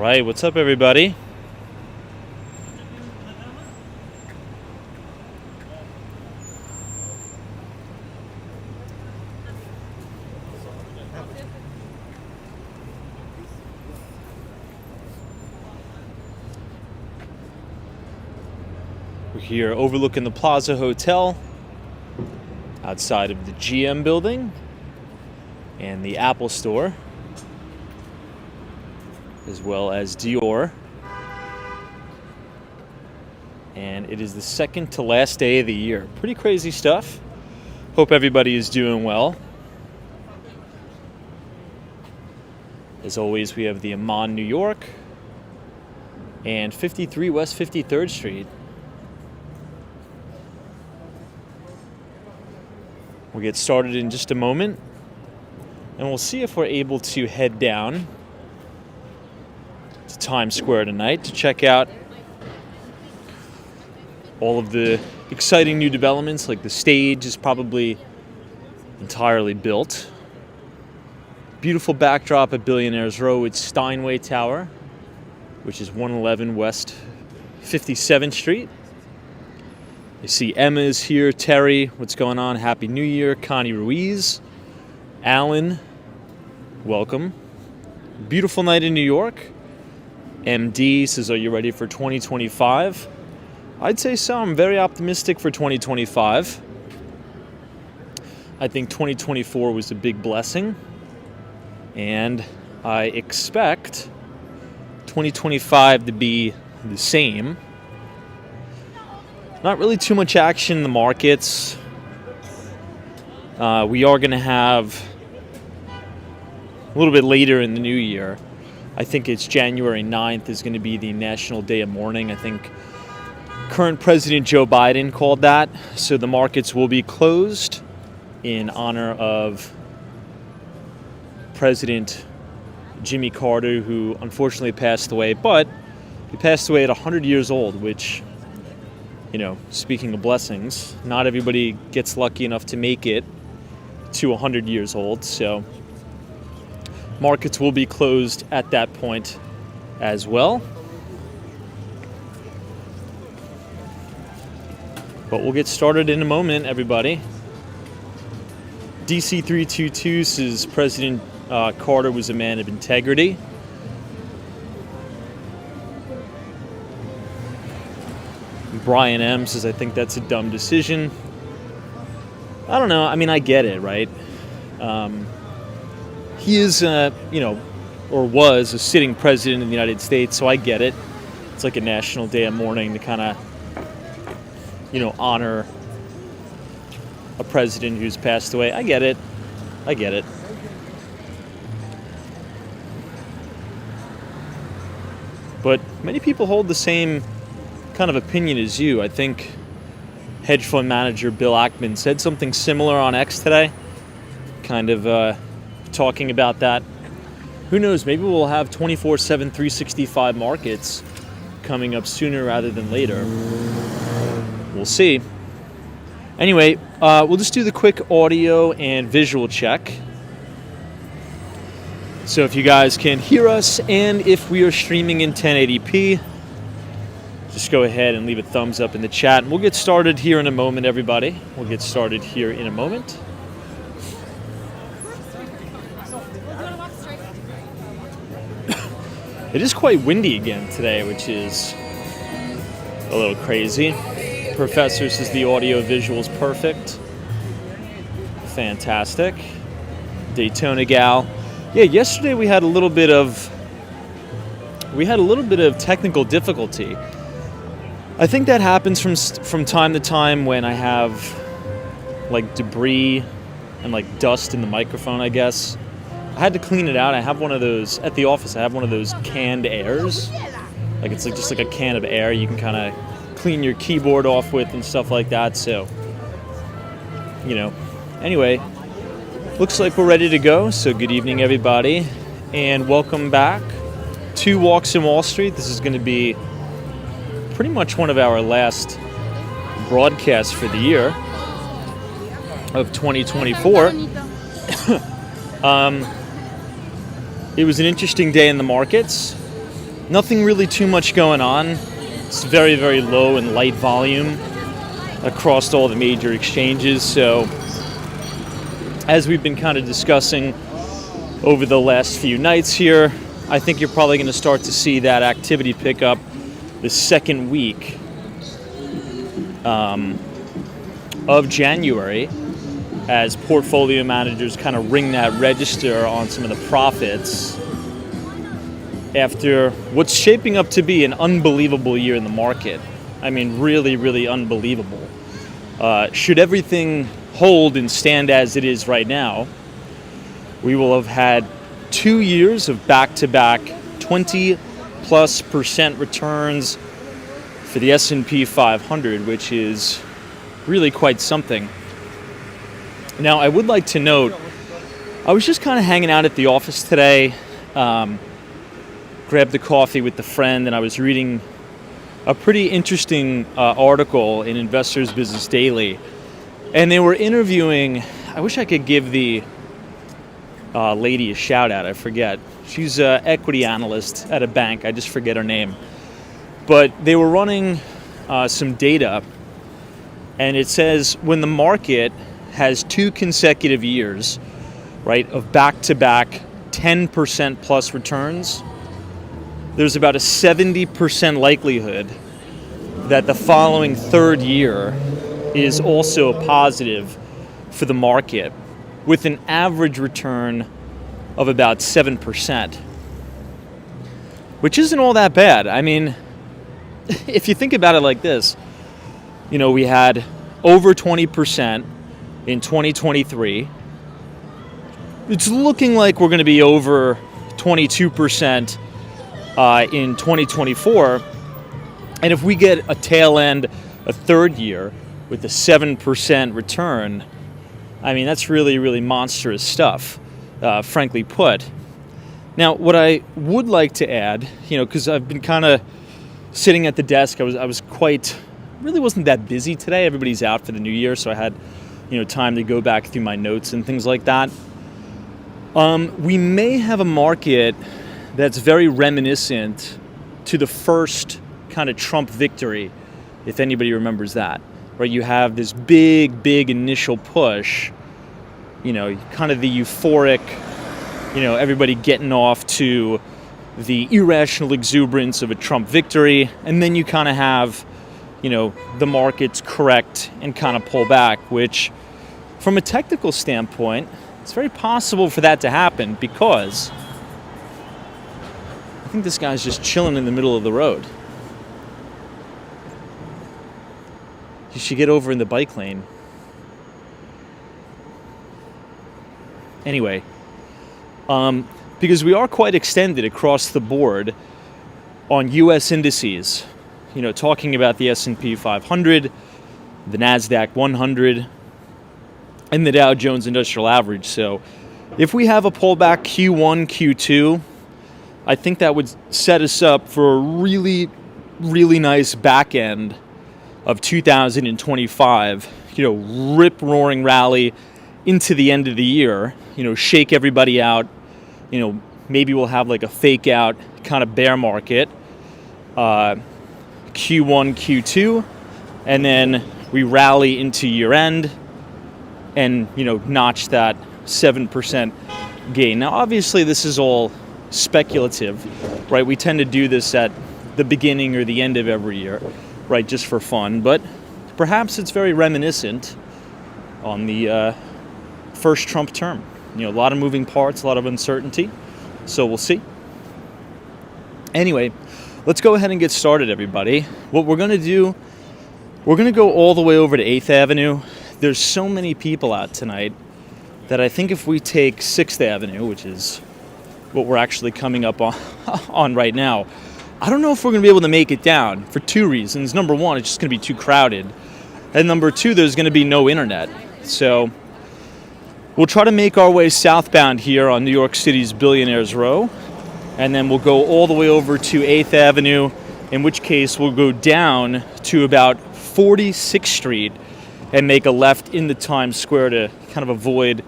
right, what's up, everybody? We're here overlooking the Plaza Hotel, outside of the GM building and the Apple Store, as well as Dior. And it is the second to last day of the year. Pretty crazy stuff. Hope everybody is doing well. As always, we have the Amman, New York, and 53 West 53rd Street. We'll get started in just a moment, and we'll see if we're able to head down to Times Square tonight to check out all of the exciting new developments, like the stage is probably entirely built. Beautiful backdrop at Billionaires Row with Steinway Tower, which is 111 West 57th Street. You see Emma is here, Terry, what's going on? Happy New Year. Connie Ruiz, Alan, welcome. Beautiful night in New York. MD says, are you ready for 2025? I'd say so. I'm very optimistic for 2025. I think 2024 was a big blessing, and I expect 2025 to be the same. Not really too much action in the markets. We are going to have a little bit later in the new year. I think it's January 9th is going to be the National Day of Mourning. I think current President Joe Biden called that. So the markets will be closed in honor of President Jimmy Carter, who unfortunately passed away. But he passed away at 100 years old, which, you know, speaking of blessings, not everybody gets lucky enough to make it to 100 years old. So markets will be closed at that point as well. But we'll get started in a moment, everybody. DC322 says President Carter was a man of integrity. Brian M says, I think that's a dumb decision. I don't know. I mean, I get it, right? He is, or was a sitting president of the United States, so I get it. It's like a national day of mourning to kind of, honor a president who's passed away. I get it. But many people hold the same kind of opinion as you. I think hedge fund manager Bill Ackman said something similar on X today, kind of talking about that. Who knows, maybe we'll have 24/7, 365 markets coming up sooner rather than later. We'll see. Anyway, we'll just do the quick audio and visual check. So if you guys can hear us and if we are streaming in 1080p, just go ahead and leave a thumbs up in the chat. We'll get started here in a moment, everybody. It is quite windy again today, which is a little crazy. Professor says the audio visual is perfect. Fantastic. Daytona Gal. Yeah, yesterday we had a little bit of technical difficulty. I think that happens from time to time when I have like debris and like dust in the microphone, I guess. I had to clean it out. I have one of those at the office. I have one of those canned airs. Like it's like just like a can of air you can kind of clean your keyboard off with and stuff like that. So, anyway, looks like we're ready to go. So good evening, everybody, and welcome back to Walks in Wall Street. This is going to be pretty much one of our last broadcasts for the year of 2024. It was an interesting day in the markets. Nothing really too much going on. It's very, very low and light volume across all the major exchanges. So as we've been kind of discussing over the last few nights here, I think you're probably going to start to see that activity pick up the second week of January as portfolio managers kind of ring that register on some of the profits after what's shaping up to be an unbelievable year in the market. I mean, really, really unbelievable. Should everything hold and stand as it is right now, we will have had 2 years of back-to-back 20+% returns for the S&P 500, which is really quite something. Now, I would like to note, I was just kind of hanging out at the office today, grabbed a coffee with a friend, and I was reading a pretty interesting article in Investors Business Daily. And they were interviewing, I wish I could give the lady a shout out, I forget. She's an equity analyst at a bank, I just forget her name. But they were running some data, and it says when the market has 2 consecutive years, right, of back-to-back 10% plus returns, there's about a 70% likelihood that the following third year is also a positive for the market, with an average return of about 7%, which isn't all that bad. I mean, if you think about it like this, you know, we had over 20% in 2023. It's looking like we're going to be over 22% in 2024. And if we get a tail end, a third year with a 7% return, I mean, that's really, really monstrous stuff, frankly put. Now, what I would like to add, you know, because I've been kind of sitting at the desk, I was really wasn't that busy today. Everybody's out for the new year, so I had, you know, time to go back through my notes and things like that. We may have a market that's very reminiscent to the first kind of Trump victory, if anybody remembers that. Right, you have this big initial push, you know, kind of the euphoric, you know, everybody getting off to the irrational exuberance of a Trump victory, and then you kind of have, you know, the markets correct and kind of pull back, which from a technical standpoint, it's very possible for that to happen because I think this guy's just chilling in the middle of the road. You should get over in the bike lane. Anyway, because we are quite extended across the board on U.S. indices, you know, talking about the S&P 500, the NASDAQ 100, and the Dow Jones Industrial Average. So if we have a pullback Q1, Q2, I think that would set us up for a really, really nice back end of 2025, you know, rip-roaring rally into the end of the year, you know, shake everybody out, you know, maybe we'll have like a fake out kind of bear market, Q1, Q2, and then we rally into year end and, you know, notch that 7% gain. Now, obviously, this is all speculative, right? We tend to do this at the beginning or the end of every year, right, just for fun, but perhaps it's very reminiscent on the first Trump term. You know, a lot of moving parts, a lot of uncertainty, so we'll see. Anyway, let's go ahead and get started, everybody. What we're going to do, we're going to go all the way over to 8th Avenue. There's so many people out tonight that I think if we take 6th Avenue, which is what we're actually coming up on right now, I don't know if we're going to be able to make it down for 2 reasons. Number one, it's just going to be too crowded. And number two, there's going to be no internet. So we'll try to make our way southbound here on New York City's Billionaires Row. And then we'll go all the way over to 8th Avenue, in which case we'll go down to about 46th Street and make a left into Times Square to kind of avoid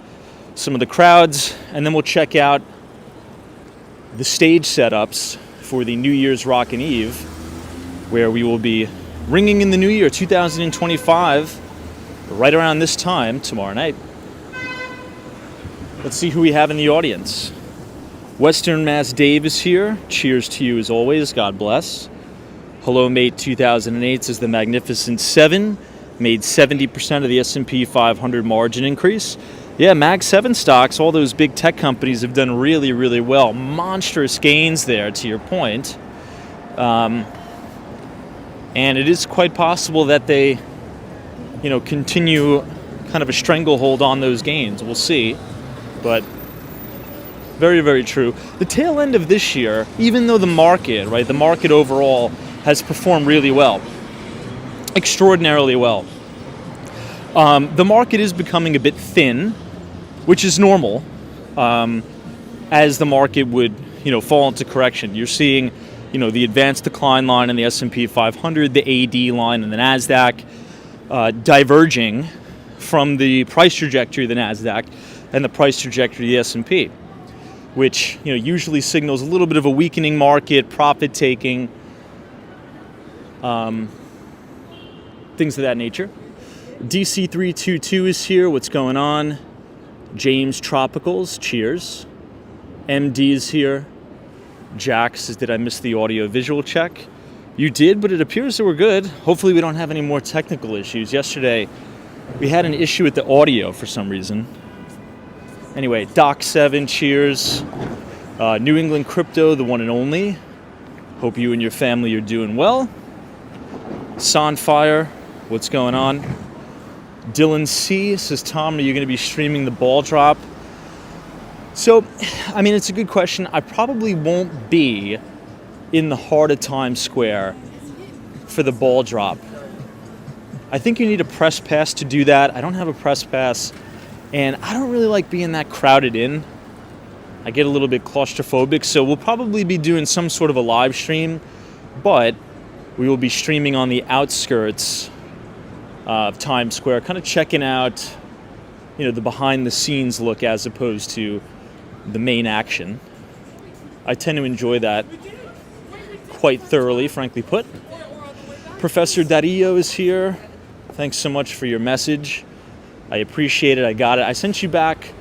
some of the crowds. And then we'll check out the stage setups for the New Year's Rockin' Eve, where we will be ringing in the new year, 2025, right around this time tomorrow night. Let's see who we have in the audience. Western Mass Dave is here. Cheers to you as always. God bless. Hello Mate 2008 says the Magnificent 7 made 70% of the S&P 500 margin increase. Yeah, Mag 7 stocks, all those big tech companies have done really, really well. Monstrous gains there, to your point. And it is quite possible that they, continue kind of a stranglehold on those gains. We'll see. But very, very true. The tail end of this year, even though the market overall has performed really well, extraordinarily well. The market is becoming a bit thin, which is normal, as the market would, fall into correction. You're seeing, the advanced decline line in the S&P 500, the AD line in the NASDAQ, diverging from the price trajectory of the NASDAQ and the price trajectory of the S&P, which, usually signals a little bit of a weakening market, profit taking, things of that nature. DC322 is here. What's going on? James Tropicals, cheers. MD is here. Jack says, did I miss the audio visual check? You did, but it appears that we're good. Hopefully we don't have any more technical issues. Yesterday, we had an issue with the audio for some reason. Anyway, Doc7, cheers. New England Crypto, the one and only. Hope you and your family are doing well. Sonfire, what's going on? Dylan C says, Tom, are you going to be streaming the ball drop? So, it's a good question. I probably won't be in the heart of Times Square for the ball drop. I think you need a press pass to do that. I don't have a press pass, and I don't really like being that crowded in. I get a little bit claustrophobic, so we'll probably be doing some sort of a live stream, but we will be streaming on the outskirts of Times Square, kind of checking out, the behind-the-scenes look as opposed to the main action. I tend to enjoy that quite thoroughly, frankly put. Professor Dario is here. Thanks so much for your message. I appreciate it. I got it. I sent you back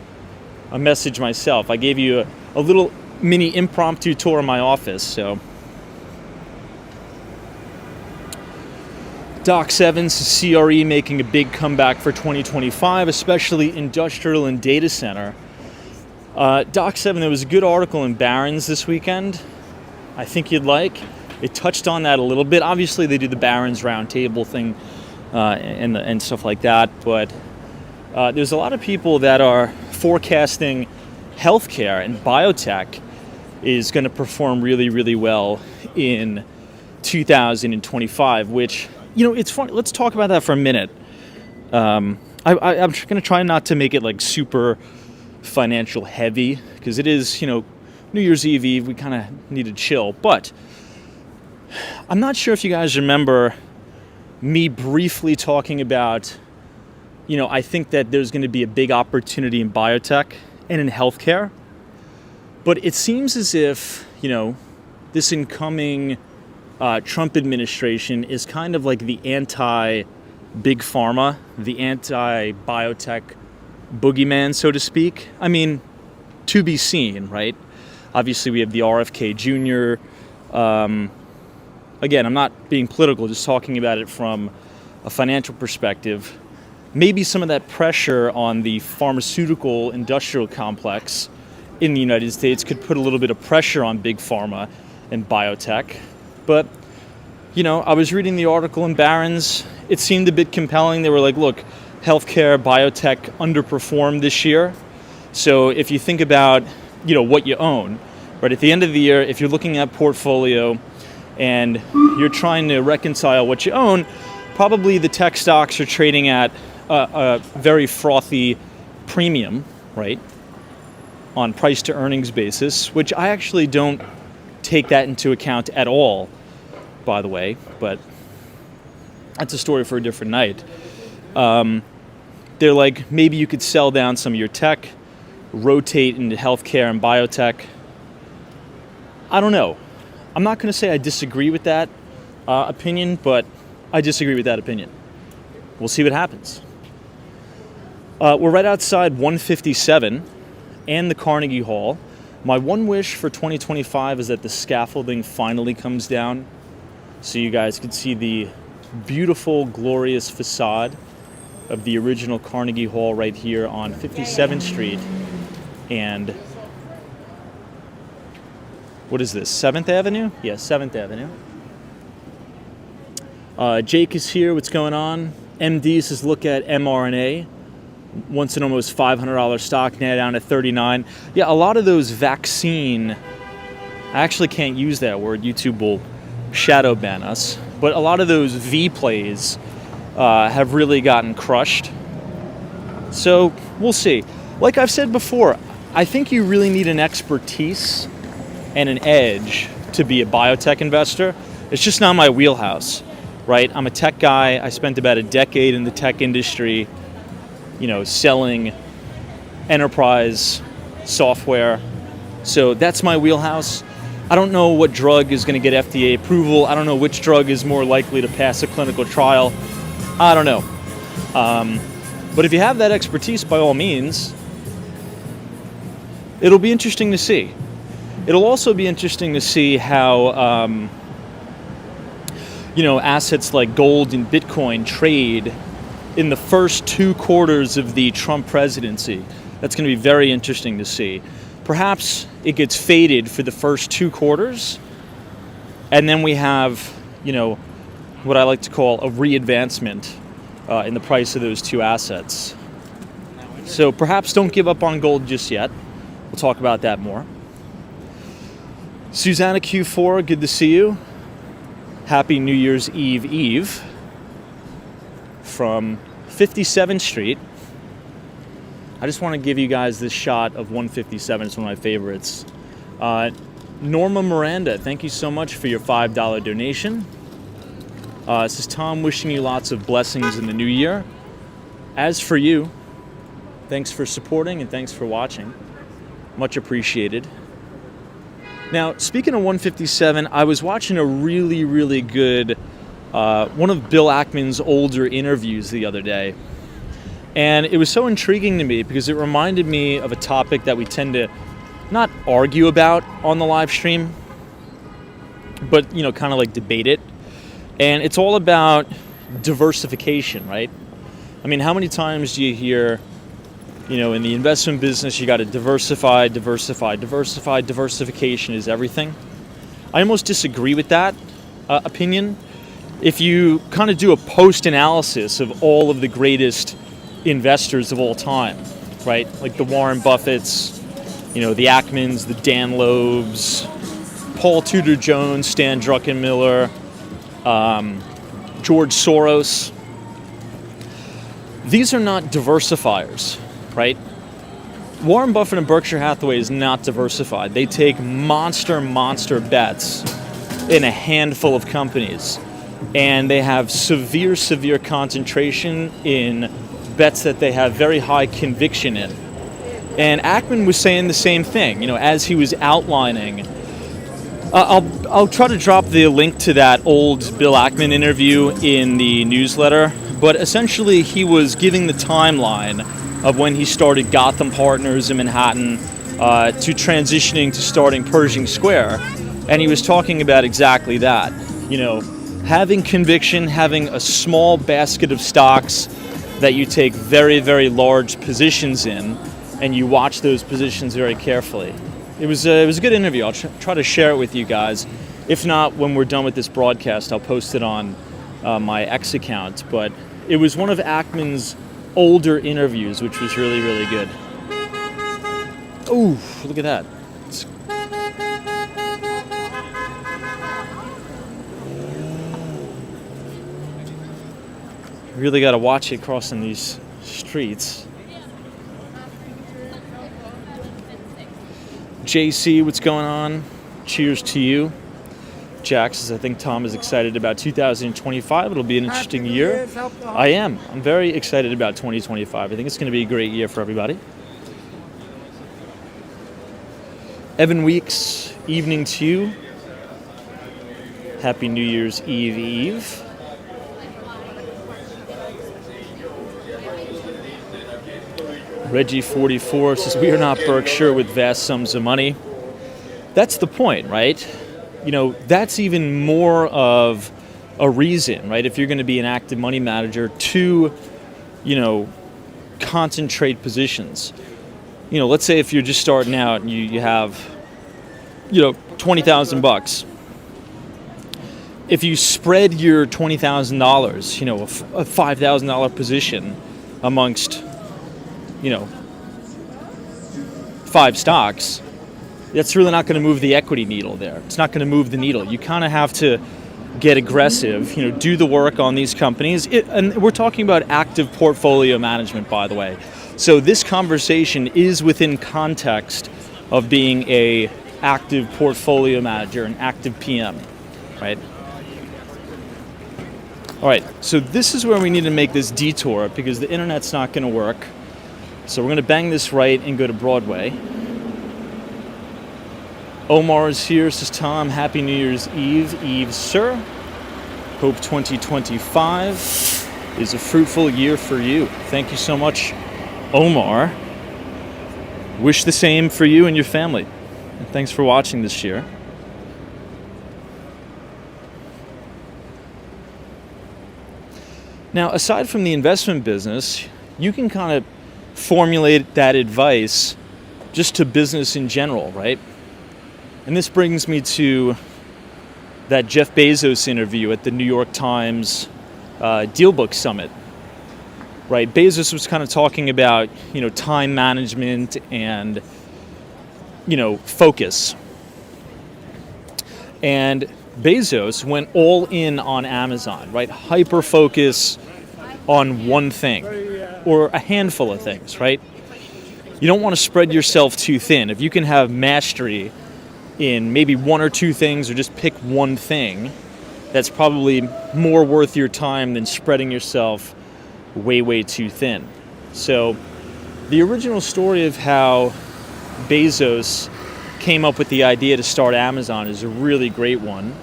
a message myself. I gave you a little mini impromptu tour of my office, so... Doc Sevens, CRE making a big comeback for 2025, especially industrial and data center. Doc 7, there was a good article in Barron's this weekend I think you'd like. It touched on that a little bit. Obviously, they do the Barron's roundtable thing and stuff like that, but there's a lot of people that are forecasting healthcare and biotech is going to perform really, really well in 2025, which... it's funny. Let's talk about that for a minute. I'm going to try not to make it like super financial heavy because it is, New Year's Eve. We kind of need to chill. But I'm not sure if you guys remember me briefly talking about, I think that there's going to be a big opportunity in biotech and in healthcare. But it seems as if, this incoming... Trump administration is kind of like the anti-big pharma, the anti-biotech boogeyman, so to speak. To be seen, right? Obviously, we have the RFK Jr. Again, I'm not being political, just talking about it from a financial perspective. Maybe some of that pressure on the pharmaceutical industrial complex in the United States could put a little bit of pressure on big pharma and biotech. But, I was reading the article in Barron's. It seemed a bit compelling. They were like, look, healthcare, biotech underperformed this year. So if you think about, what you own, right, at the end of the year, if you're looking at portfolio and you're trying to reconcile what you own, probably the tech stocks are trading at a very frothy premium, right, on price to earnings basis, which I actually don't take that into account at all, by the way, but that's a story for a different night. They're like, maybe you could sell down some of your tech, rotate into healthcare and biotech. I don't know. I'm not going to say I disagree with that opinion, but I disagree with that opinion. We'll see what happens. We're right outside 157 and the Carnegie Hall. My one wish for 2025 is that the scaffolding finally comes down so you guys can see the beautiful, glorious facade of the original Carnegie Hall right here on 57th Street and what is this, 7th Avenue? Yeah, 7th Avenue. Jake is here. What's going on? MD says look at mRNA. Once an almost $500 stock, now down at 39. Yeah, a lot of those vaccine, I actually can't use that word. YouTube will shadow ban us. But a lot of those V plays have really gotten crushed. So we'll see. Like I've said before, I think you really need an expertise and an edge to be a biotech investor. It's just not my wheelhouse, right? I'm a tech guy. I spent about a decade in the tech industry, selling enterprise software. So that's my wheelhouse. I don't know what drug is going to get FDA approval. I don't know which drug is more likely to pass a clinical trial. I don't know. But if you have that expertise, by all means, it'll be interesting to see. It'll also be interesting to see how, assets like gold and Bitcoin trade in the first 2 quarters of the Trump presidency. That's going to be very interesting to see. Perhaps it gets faded for the first 2 quarters, and then we have, what I like to call a re-advancement in the price of those 2 assets. So perhaps don't give up on gold just yet. We'll talk about that more. Susanna Q4, good to see you. Happy New Year's Eve. From 57th Street. I just want to give you guys this shot of 157. It's one of my favorites. Norma Miranda, thank you so much for your $5 donation. This is Tom wishing you lots of blessings in the new year. As for you, thanks for supporting and thanks for watching. Much appreciated. Now, speaking of 157, I was watching a really, really good one of Bill Ackman's older interviews the other day. And it was so intriguing to me because it reminded me of a topic that we tend to not argue about on the live stream, but, kind of like debate it. And it's all about diversification, right? I mean, how many times do you hear, in the investment business, you got to diversify. Diversification is everything. I almost disagree with that opinion. If you kind of do a post-analysis of all of the greatest investors of all time, right? Like the Warren Buffetts, the Ackmans, the Dan Loebs, Paul Tudor Jones, Stan Druckenmiller, George Soros. These are not diversifiers, right? Warren Buffett and Berkshire Hathaway is not diversified. They take monster bets in a handful of companies. And they have severe concentration in bets that they have very high conviction in. And Ackman was saying the same thing, as he was outlining. I'll try to drop the link to that old Bill Ackman interview in the newsletter, but essentially he was giving the timeline of when he started Gotham Partners in Manhattan to transitioning to starting Pershing Square. And he was talking about exactly that, having conviction, having a small basket of stocks that you take very, very large positions in, and you watch those positions very carefully. It was a good interview. I'll try to share it with you guys. If not, when we're done with this broadcast, I'll post it on my X account. But it was one of Ackman's older interviews, which was really, really good. Ooh, look at that. Really got to watch it crossing these streets. JC, what's going on? Cheers to you. Jack says, I think Tom is excited about 2025. It'll be an interesting year. I am. I'm very excited about 2025. I think it's going to be a great year for everybody. Evan Weeks, evening to you. Happy New Year's Eve. Reggie44 says, we are not Berkshire with vast sums of money. That's the point, right? You know, that's even more of a reason, right? If you're going to be an active money manager to, you know, concentrate positions. You know, let's say if you're just starting out and you have, you know, $20,000. If you spread your $20,000, you know, a $5,000 position amongst, you know, 5 stocks, that's really not going to move the equity needle there. It's not going to move the needle. You kind of have to get aggressive, you know, do the work on these companies. And we're talking about active portfolio management, by the way. So this conversation is within context of being a active portfolio manager, an active PM, right? All right, so this is where we need to make this detour because the internet's not going to work. So we're going to bang this right and go to Broadway. Omar is here, says Tom, Happy New Year's Eve. Eve, sir. Hope 2025 is a fruitful year for you. Thank you so much, Omar. Wish the same for you and your family. And thanks for watching this year. Now, aside from the investment business, you can kind of formulate that advice just to business in general, right? And this brings me to that Jeff Bezos interview at the New York Times Dealbook Summit, right? Bezos was kind of talking about, you know, time management and, you know, focus. And Bezos went all in on Amazon, right? Hyper focus on one thing or a handful of things, right? You don't want to spread yourself too thin. If you can have mastery in maybe one or two things or just pick one thing, that's probably more worth your time than spreading yourself way too thin. So the original story of how Bezos came up with the idea to start Amazon is a really great one.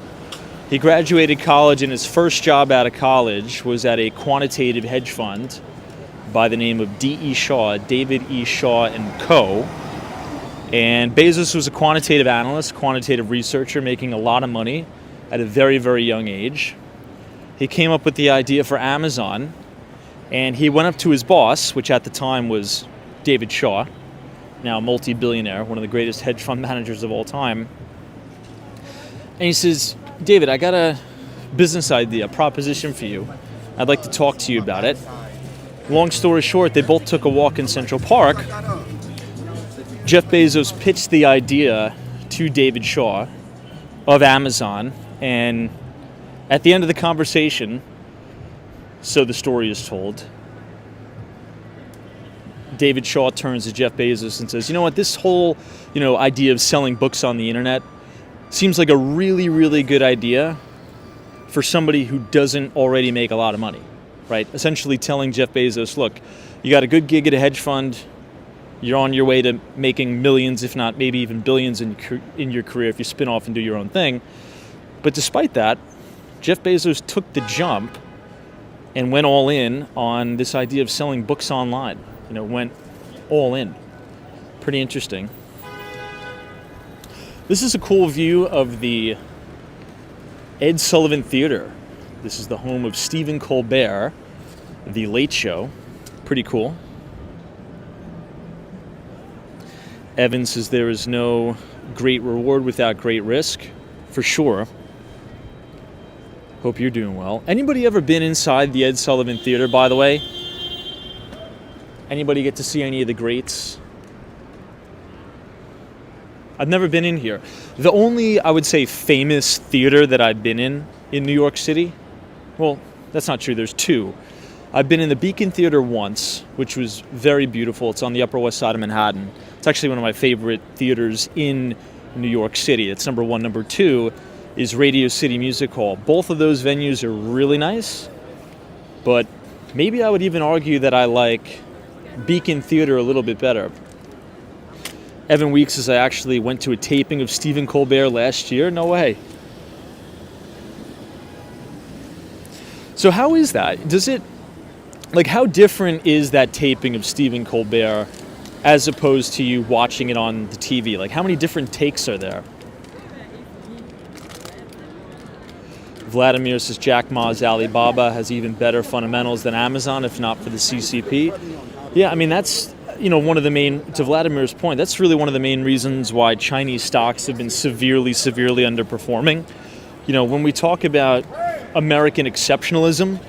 He graduated college and his first job out of college was at a quantitative hedge fund by the name of D.E. Shaw, David E. Shaw and Co. And Bezos was a quantitative analyst, quantitative researcher, making a lot of money at a very young age. He came up with the idea for Amazon, and he went up to his boss, which at the time was David Shaw, now a multi-billionaire, one of the greatest hedge fund managers of all time. And he says, David, I got a business idea, a proposition for you. I'd like to talk to you about it. Long story short, they both took a walk in Central Park. Jeff Bezos pitched the idea to David Shaw of Amazon, and at the end of the conversation, so the story is told, David Shaw turns to Jeff Bezos and says, you know what, this whole, you know, idea of selling books on the internet seems like a really good idea for somebody who doesn't already make a lot of money, right? Essentially telling Jeff Bezos, look, you got a good gig at a hedge fund, you're on your way to making millions, if not maybe even billions in your career if you spin off and do your own thing. But despite that, Jeff Bezos took the jump and went all in on this idea of selling books online. You know, went all in. Pretty interesting. This is a cool view of the Ed Sullivan Theater. This is the home of Stephen Colbert, The Late Show. Pretty cool. Evan says there is no great reward without great risk. For sure. Hope you're doing well. Anybody ever been inside the Ed Sullivan Theater, by the way? Anybody get to see any of the greats? I've never been in here. The only, I would say, famous theater that I've been in New York City, well, that's not true, there's two. I've been in the Beacon Theater once, which was very beautiful. It's on the Upper West Side of Manhattan. It's actually one of my favorite theaters in New York City. It's number one. Number two is Radio City Music Hall. Both of those venues are really nice, but maybe I would even argue that I like Beacon Theater a little bit better. Evan Weeks says I actually went to a taping of Stephen Colbert last year. No way. So how is that? Does it, like, how different is that taping of Stephen Colbert as opposed to you watching it on the TV? Like, how many different takes are there? Vladimir says Jack Ma's Alibaba has even better fundamentals than Amazon, if not for the CCP. Yeah, I mean, that's, one of the main, to Vladimir's point, that's really one of the main reasons why Chinese stocks have been severely, severely underperforming. When we talk about American exceptionalism,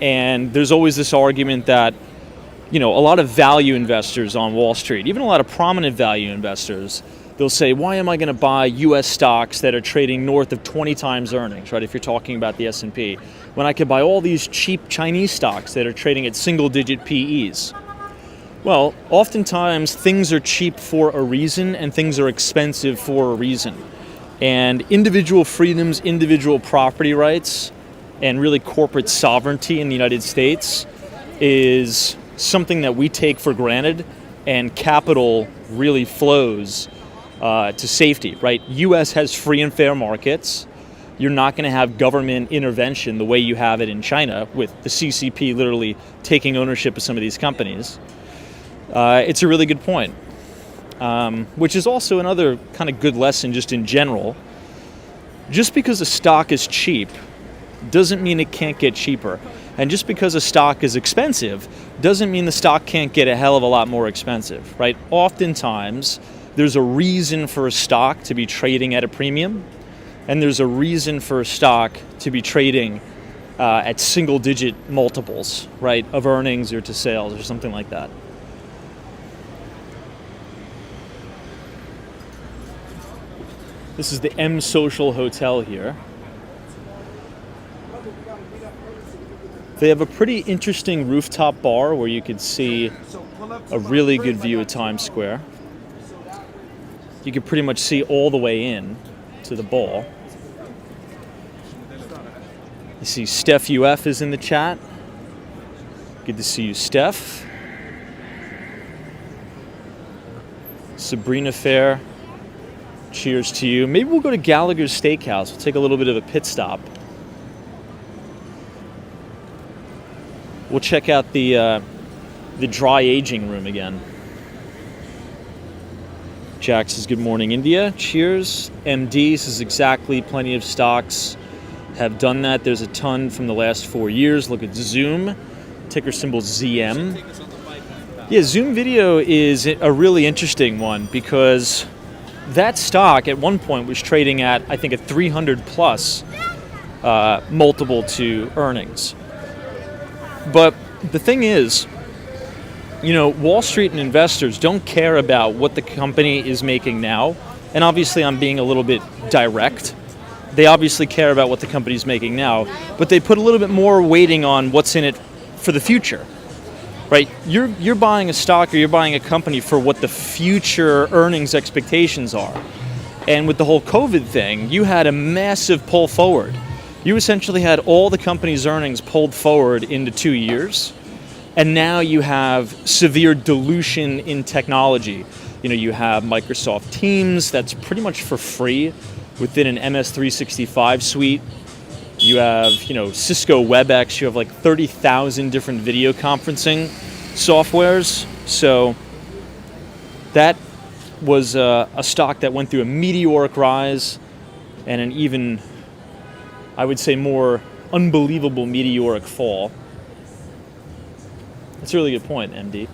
and there's always this argument that, a lot of value investors on Wall Street, even a lot of prominent value investors, they'll say, why am I going to buy U.S. stocks that are trading north of 20 times earnings, right, if you're talking about the S&P, when I could buy all these cheap Chinese stocks that are trading at single-digit PEs? Well, oftentimes things are cheap for a reason and things are expensive for a reason. And individual freedoms, individual property rights, and really corporate sovereignty in the United States is something that we take for granted, and capital really flows to safety, right? U.S. has free and fair markets. You're not going to have government intervention the way you have it in China, with the CCP literally taking ownership of some of these companies. It's a really good point, which is also another kind of good lesson just in general. Just because a stock is cheap doesn't mean it can't get cheaper. And just because a stock is expensive doesn't mean the stock can't get a hell of a lot more expensive, right? Oftentimes, there's a reason for a stock to be trading at a premium, and there's a reason for a stock to be trading at single-digit multiples, right, of earnings or to sales or something like that. This is the M Social Hotel here. They have a pretty interesting rooftop bar where you could see a really good view of Times Square. You can pretty much see all the way in to the ball. You see Steph UF is in the chat. Good to see you, Steph. Sabrina Fair, cheers to you. Maybe we'll go to Gallagher's Steakhouse. We'll take a little bit of a pit stop. We'll check out the dry aging room again. Jack says, good morning, India. Cheers. MD says, exactly, plenty of stocks have done that. There's a ton from the last 4 years. Look at Zoom, ticker symbol ZM. Yeah, Zoom Video is a really interesting one because that stock at one point was trading at, I think, a 300 plus multiple to earnings. But the thing is, Wall Street and investors don't care about what the company is making now. And obviously I'm being a little bit direct. They obviously care about what the company's making now, but they put a little bit more weighting on what's in it for the future, right? You're buying a stock or you're buying a company for what the future earnings expectations are. And with the whole COVID thing, you had a massive pull forward. You essentially had all the company's earnings pulled forward into 2 years. And now you have severe dilution in technology. You have Microsoft Teams that's pretty much for free within an MS365 suite. You have, Cisco WebEx. You have like 30,000 different video conferencing softwares. So that was a stock that went through a meteoric rise and an even, I would say, more unbelievable meteoric fall. That's a really good point, MD.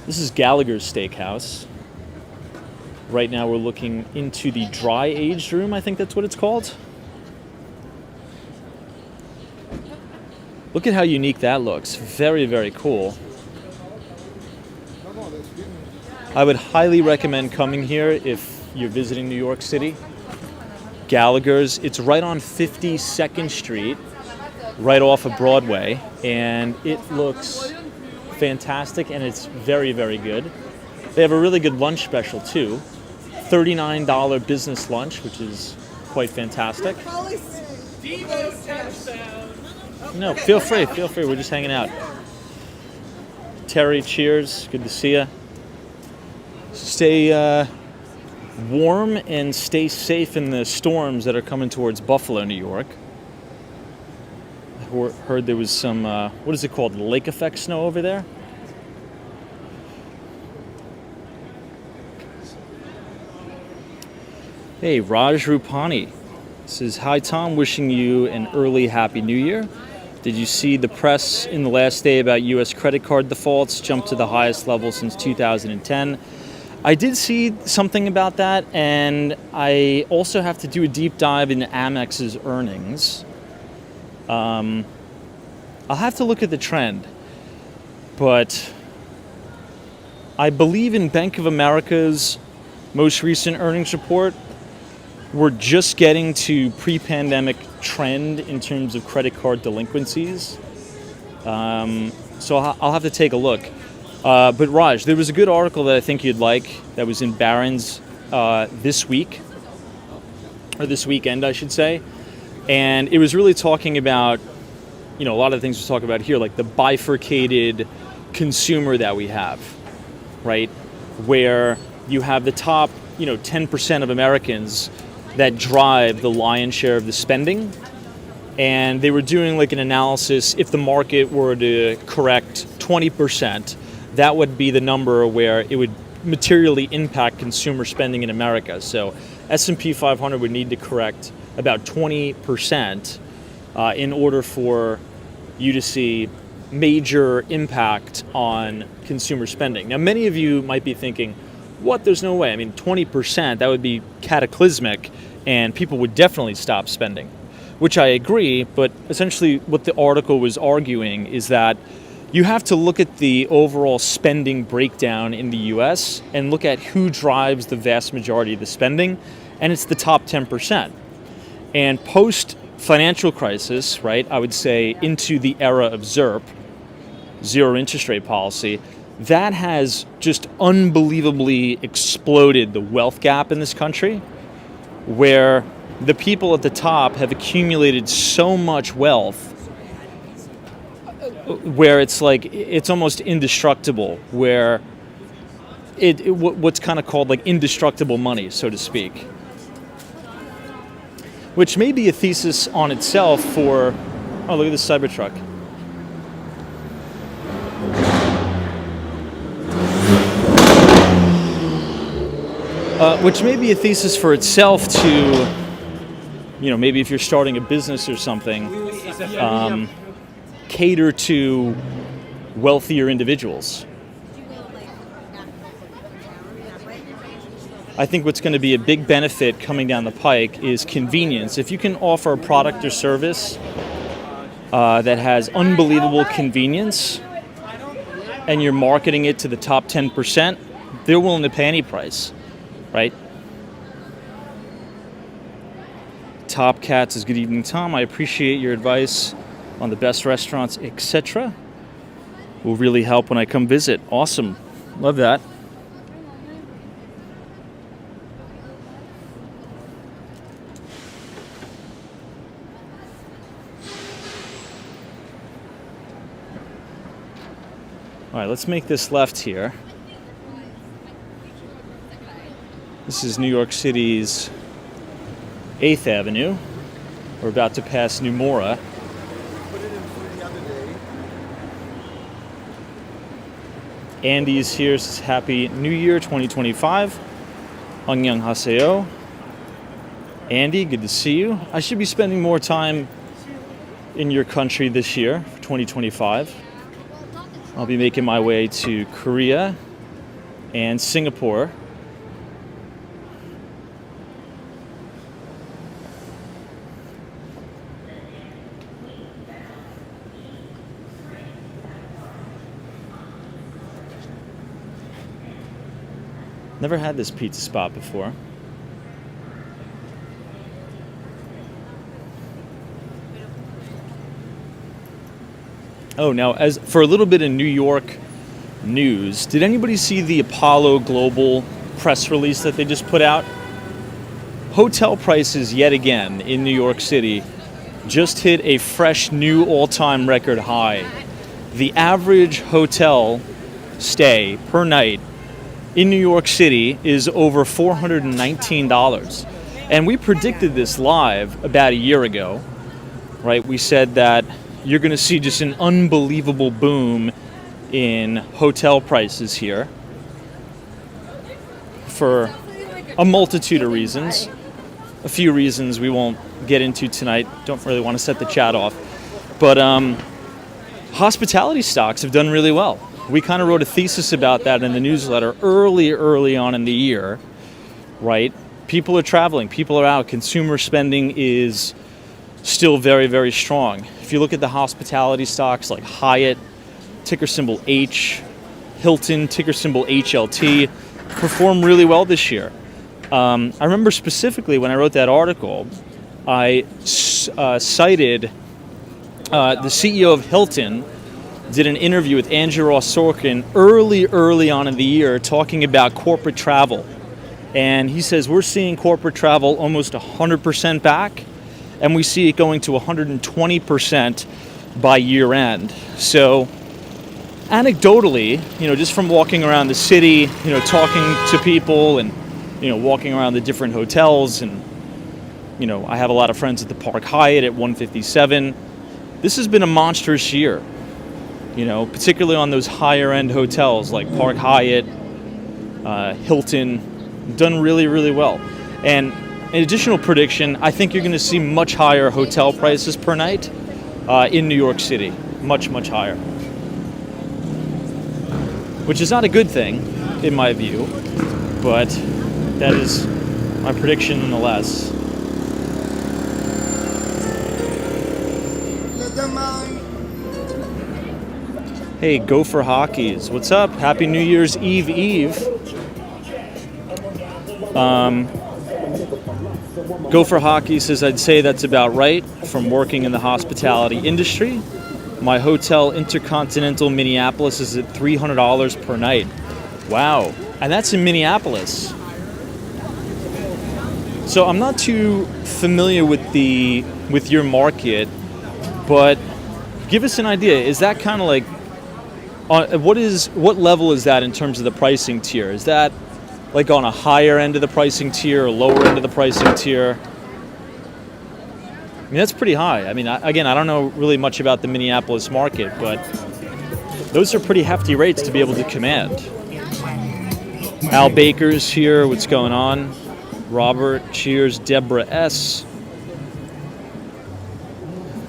This is Gallagher's Steakhouse. Right now we're looking into the dry aged room, I think that's what it's called. Look at how unique that looks. Very, very cool. I would highly recommend coming here if you're visiting New York City. Gallagher's, it's right on 52nd Street. Right off of Broadway, and it looks fantastic and it's very, very good. They have a really good lunch special too. $39 business lunch, which is quite fantastic. No, feel free, we're just hanging out. Terry, cheers, good to see you. Stay warm and stay safe in the storms that are coming towards Buffalo, New York. Heard there was some, what is it called, lake effect snow over there? Hey, Raj Rupani says, hi Tom, wishing you an early Happy New Year. Did you see the press in the last day about U.S. credit card defaults jumped to the highest level since 2010? I did see something about that, and I also have to do a deep dive into Amex's earnings. I'll have to look at the trend, but I believe in Bank of America's most recent earnings report, we're just getting to pre-pandemic trend in terms of credit card delinquencies. So I'll have to take a look. But Raj, there was a good article that I think you'd like that was in Barron's this week, or this weekend, I should say. And it was really talking about, a lot of the things we talk about here, like the bifurcated consumer that we have, right? Where you have the top, 10% of Americans that drive the lion's share of the spending. And they were doing like an analysis, if the market were to correct 20%, that would be the number where it would materially impact consumer spending in America. So S&P 500 would need to correct about 20% in order for you to see major impact on consumer spending. Now, many of you might be thinking, what? There's no way. I mean, 20%, that would be cataclysmic, and people would definitely stop spending, which I agree. But essentially what the article was arguing is that you have to look at the overall spending breakdown in the US and look at who drives the vast majority of the spending, and it's the top 10%. And post-financial crisis, right, I would say into the era of ZIRP, zero interest rate policy, that has just unbelievably exploded the wealth gap in this country, where the people at the top have accumulated so much wealth where it's like, it's almost indestructible, where what's kind of called like indestructible money, so to speak. Which may be a thesis on itself for, oh, look at this Cybertruck. Which may be a thesis for itself to, maybe if you're starting a business or something, cater to wealthier individuals. I think what's going to be a big benefit coming down the pike is convenience. If you can offer a product or service that has unbelievable convenience and you're marketing it to the top 10%, they're willing to pay any price, right? Top Cat says, good evening, Tom. I appreciate your advice on the best restaurants, etc. Will really help when I come visit. Awesome. Love that. All right, let's make this left here. This is New York City's 8th Avenue. We're about to pass New Mora. Andy's here, says Happy New Year 2025. Annyeonghaseyo. Andy, good to see you. I should be spending more time in your country this year, for 2025. I'll be making my way to Korea and Singapore. Never had this pizza spot before. Oh, now as for a little bit of New York news, did anybody see the Apollo Global press release that they just put out? Hotel prices yet again in New York City just hit a fresh new all-time record high. The average hotel stay per night in New York City is over $419. And we predicted this live about a year ago, right? We said that you're going to see just an unbelievable boom in hotel prices here for a multitude of reasons. A few reasons we won't get into tonight. Don't really want to set the chat off. But hospitality stocks have done really well. We kind of wrote a thesis about that in the newsletter early on in the year, right? People are traveling, people are out, consumer spending is still very, very strong. If you look at the hospitality stocks like Hyatt, ticker symbol H, Hilton, ticker symbol HLT, perform really well this year. I remember specifically when I wrote that article, I cited the CEO of Hilton did an interview with Andrew Ross Sorkin early on in the year talking about corporate travel. And he says, we're seeing corporate travel almost 100% back, and we see it going to 120% by year end. So anecdotally, just from walking around the city, talking to people and, walking around the different hotels, and, I have a lot of friends at the Park Hyatt at 157. This has been a monstrous year, particularly on those higher end hotels like Park Hyatt, Hilton, done really, really well. And an additional prediction, I think you're going to see much higher hotel prices per night in New York City, much higher. Which is not a good thing, in my view, but that is my prediction nonetheless. Hey, Gopher Hockeys, what's up? Happy New Year's Eve. Gopher Hockey says, I'd say that's about right from working in the hospitality industry. My hotel Intercontinental Minneapolis is at $300 per night. Wow. And that's in Minneapolis. So I'm not too familiar with your market, but give us an idea. Is that kind of like, what level is that in terms of the pricing tier? Is that like on a higher end of the pricing tier or lower end of the pricing tier? I mean, that's pretty high. I mean, I don't know really much about the Minneapolis market, but those are pretty hefty rates to be able to command. Al Baker's here. What's going on? Robert, cheers. Deborah S.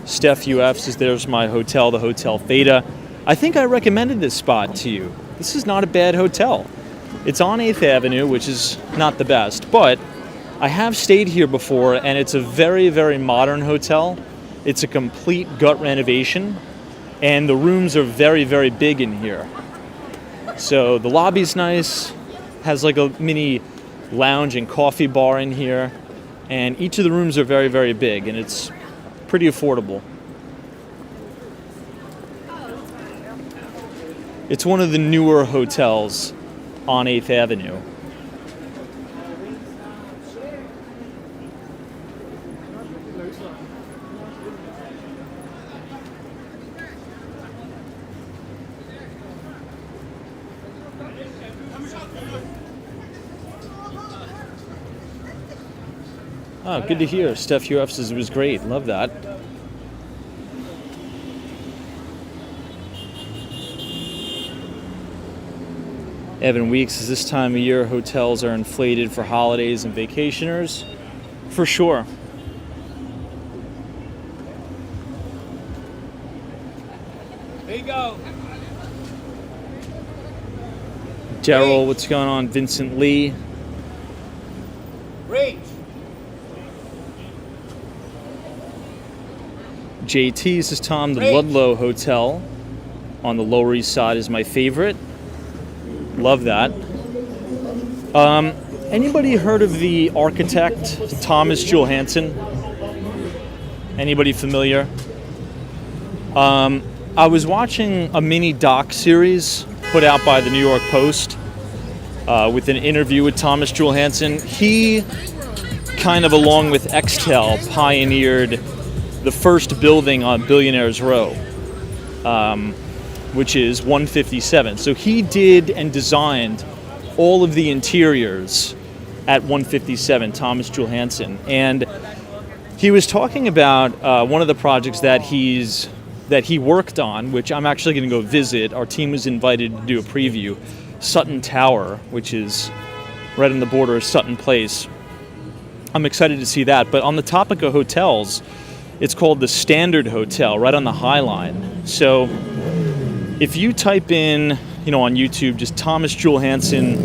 Steph UF says, there's my hotel, the Hotel Theta. I think I recommended this spot to you. This is not a bad hotel. It's on 8th Avenue, which is not the best, but I have stayed here before, and it's a very, very modern hotel. It's a complete gut renovation, and the rooms are very, very big in here. So the lobby's nice, has like a mini lounge and coffee bar in here, and each of the rooms are very, very big, and it's pretty affordable. It's one of the newer hotels on 8th Avenue. Oh, good to hear. Steph UF says it was great. Love that. Evan Weeks says this time of year hotels are inflated for holidays and vacationers. For sure. There you go. Daryl, what's going on? Vincent Lee. Reach. JT says, Tom, the Ludlow Hotel on the Lower East Side is my favorite. Love that. Anybody heard of the architect, Thomas Johansen? Anybody familiar? I was watching a mini doc series put out by the New York Post with an interview with Thomas Johansen. He kind of, along with Extel, pioneered the first building on Billionaires Row, which is 157. So he did and designed all of the interiors at 157, Thomas Johansen. And he was talking about one of the projects that he's that he worked on, which I'm actually going to go visit. Our team was invited to do a preview. Sutton Tower, which is right on the border of Sutton Place. I'm excited to see that. But on the topic of hotels, it's called the Standard Hotel, right on the High Line. So if you type in, on YouTube, just Thomas Jewel Hansen,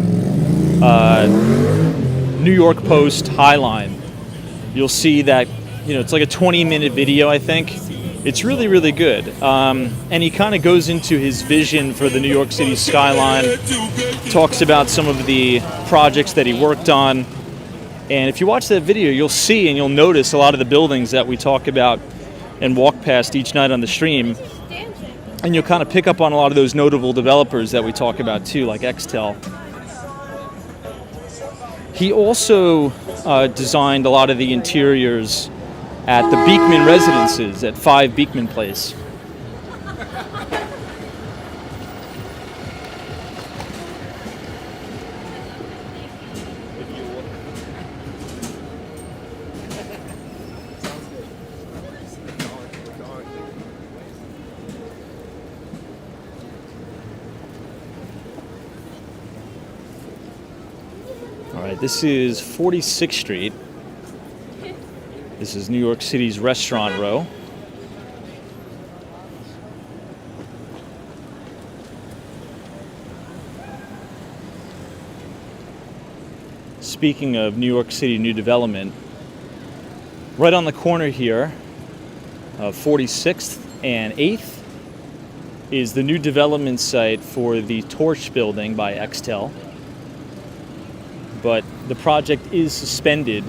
New York Post High Line, you'll see that, it's like a 20-minute video, I think. It's really, really good. And he kind of goes into his vision for the New York City skyline, talks about some of the projects that he worked on. And if you watch that video, you'll see and you'll notice a lot of the buildings that we talk about and walk past each night on the stream. And you'll kind of pick up on a lot of those notable developers that we talk about too, like Xtel. He also designed a lot of the interiors at the Beekman residences at 5 Beekman Place. All right, this is 46th Street. This is New York City's Restaurant Row. Speaking of New York City new development, right on the corner here of 46th and 8th is the new development site for the Torch building by Xtel. But the project is suspended.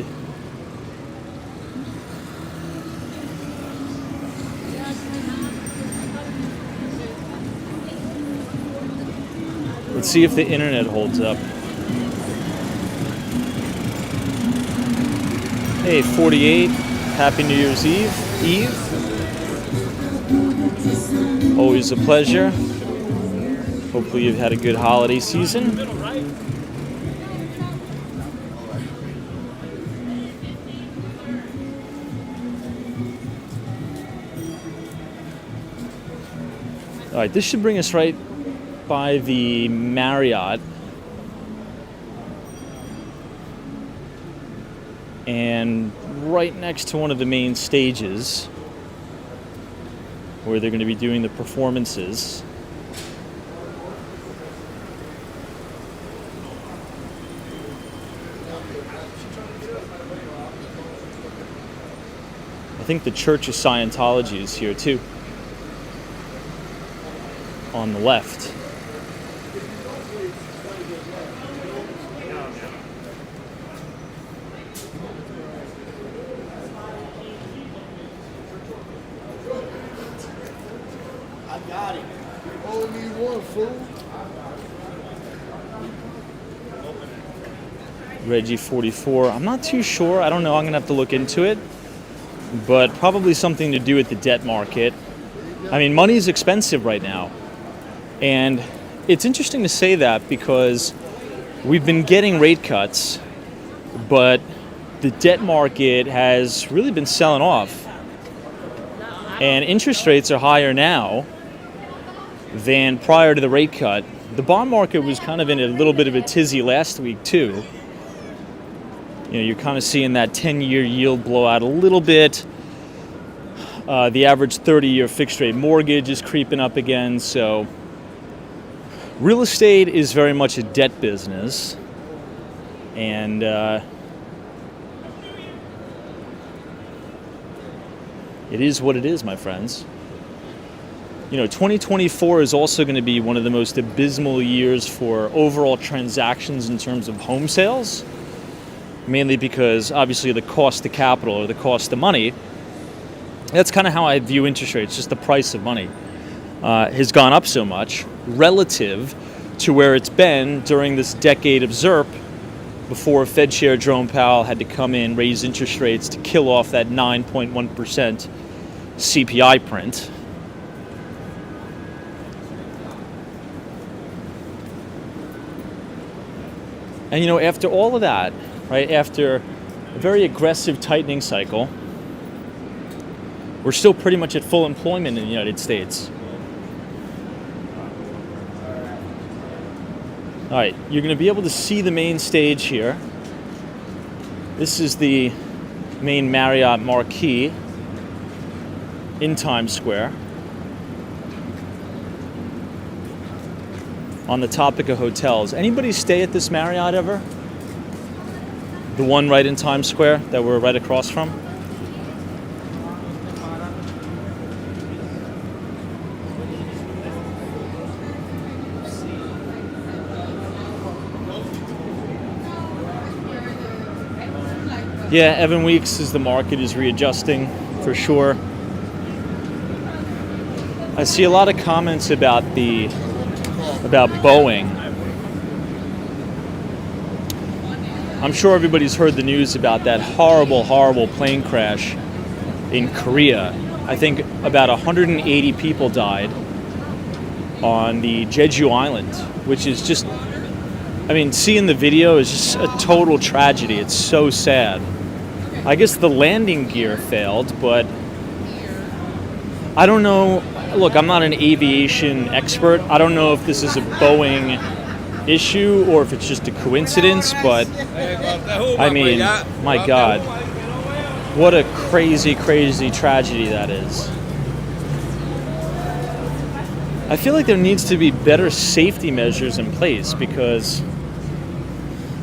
Let's see if the internet holds up. Hey, 48. Happy New Year's Eve. Always a pleasure. Hopefully you've had a good holiday season. All right, this should bring us right by the Marriott. And right next to one of the main stages where they're going to be doing the performances. I think the Church of Scientology is here too. On the left. I got it. You only need one, fool. Reggie 44. I'm not too sure. I don't know. I'm going to have to look into it. But probably something to do with the debt market. I mean, money is expensive right now. And it's interesting to say that because we've been getting rate cuts, but the debt market has really been selling off. And interest rates are higher now than prior to the rate cut. The bond market was kind of in a little bit of a tizzy last week too. You're kind of seeing that 10-year yield blow out a little bit. The average 30-year fixed rate mortgage is creeping up again. So real estate is very much a debt business. And it is what it is, my friends. 2024 is also going to be one of the most abysmal years for overall transactions in terms of home sales. Mainly because obviously the cost of capital or the cost of money, that's kind of how I view interest rates, just the price of money, has gone up so much relative to where it's been during this decade of ZIRP before Fed Chair Jerome Powell had to come in, raise interest rates to kill off that 9.1% CPI print. And after all of that, right, after a very aggressive tightening cycle, we're still pretty much at full employment in the United States. All right, you're going to be able to see the main stage here. This is the main Marriott marquee in Times Square. On the topic of hotels, anybody stay at this Marriott ever? The one right in Times Square that we're right across from? Yeah, Evan Weeks says the market is readjusting for sure. I see a lot of comments about Boeing. I'm sure everybody's heard the news about that horrible, horrible plane crash in Korea. I think about 180 people died on the Jeju Island, which is just, I mean, seeing the video is just a total tragedy. It's so sad. I guess the landing gear failed, but I don't know. Look, I'm not an aviation expert. I don't know if this is a Boeing issue or if it's just a coincidence, but I mean, my God, what a crazy, crazy tragedy that is. I feel like there needs to be better safety measures in place because,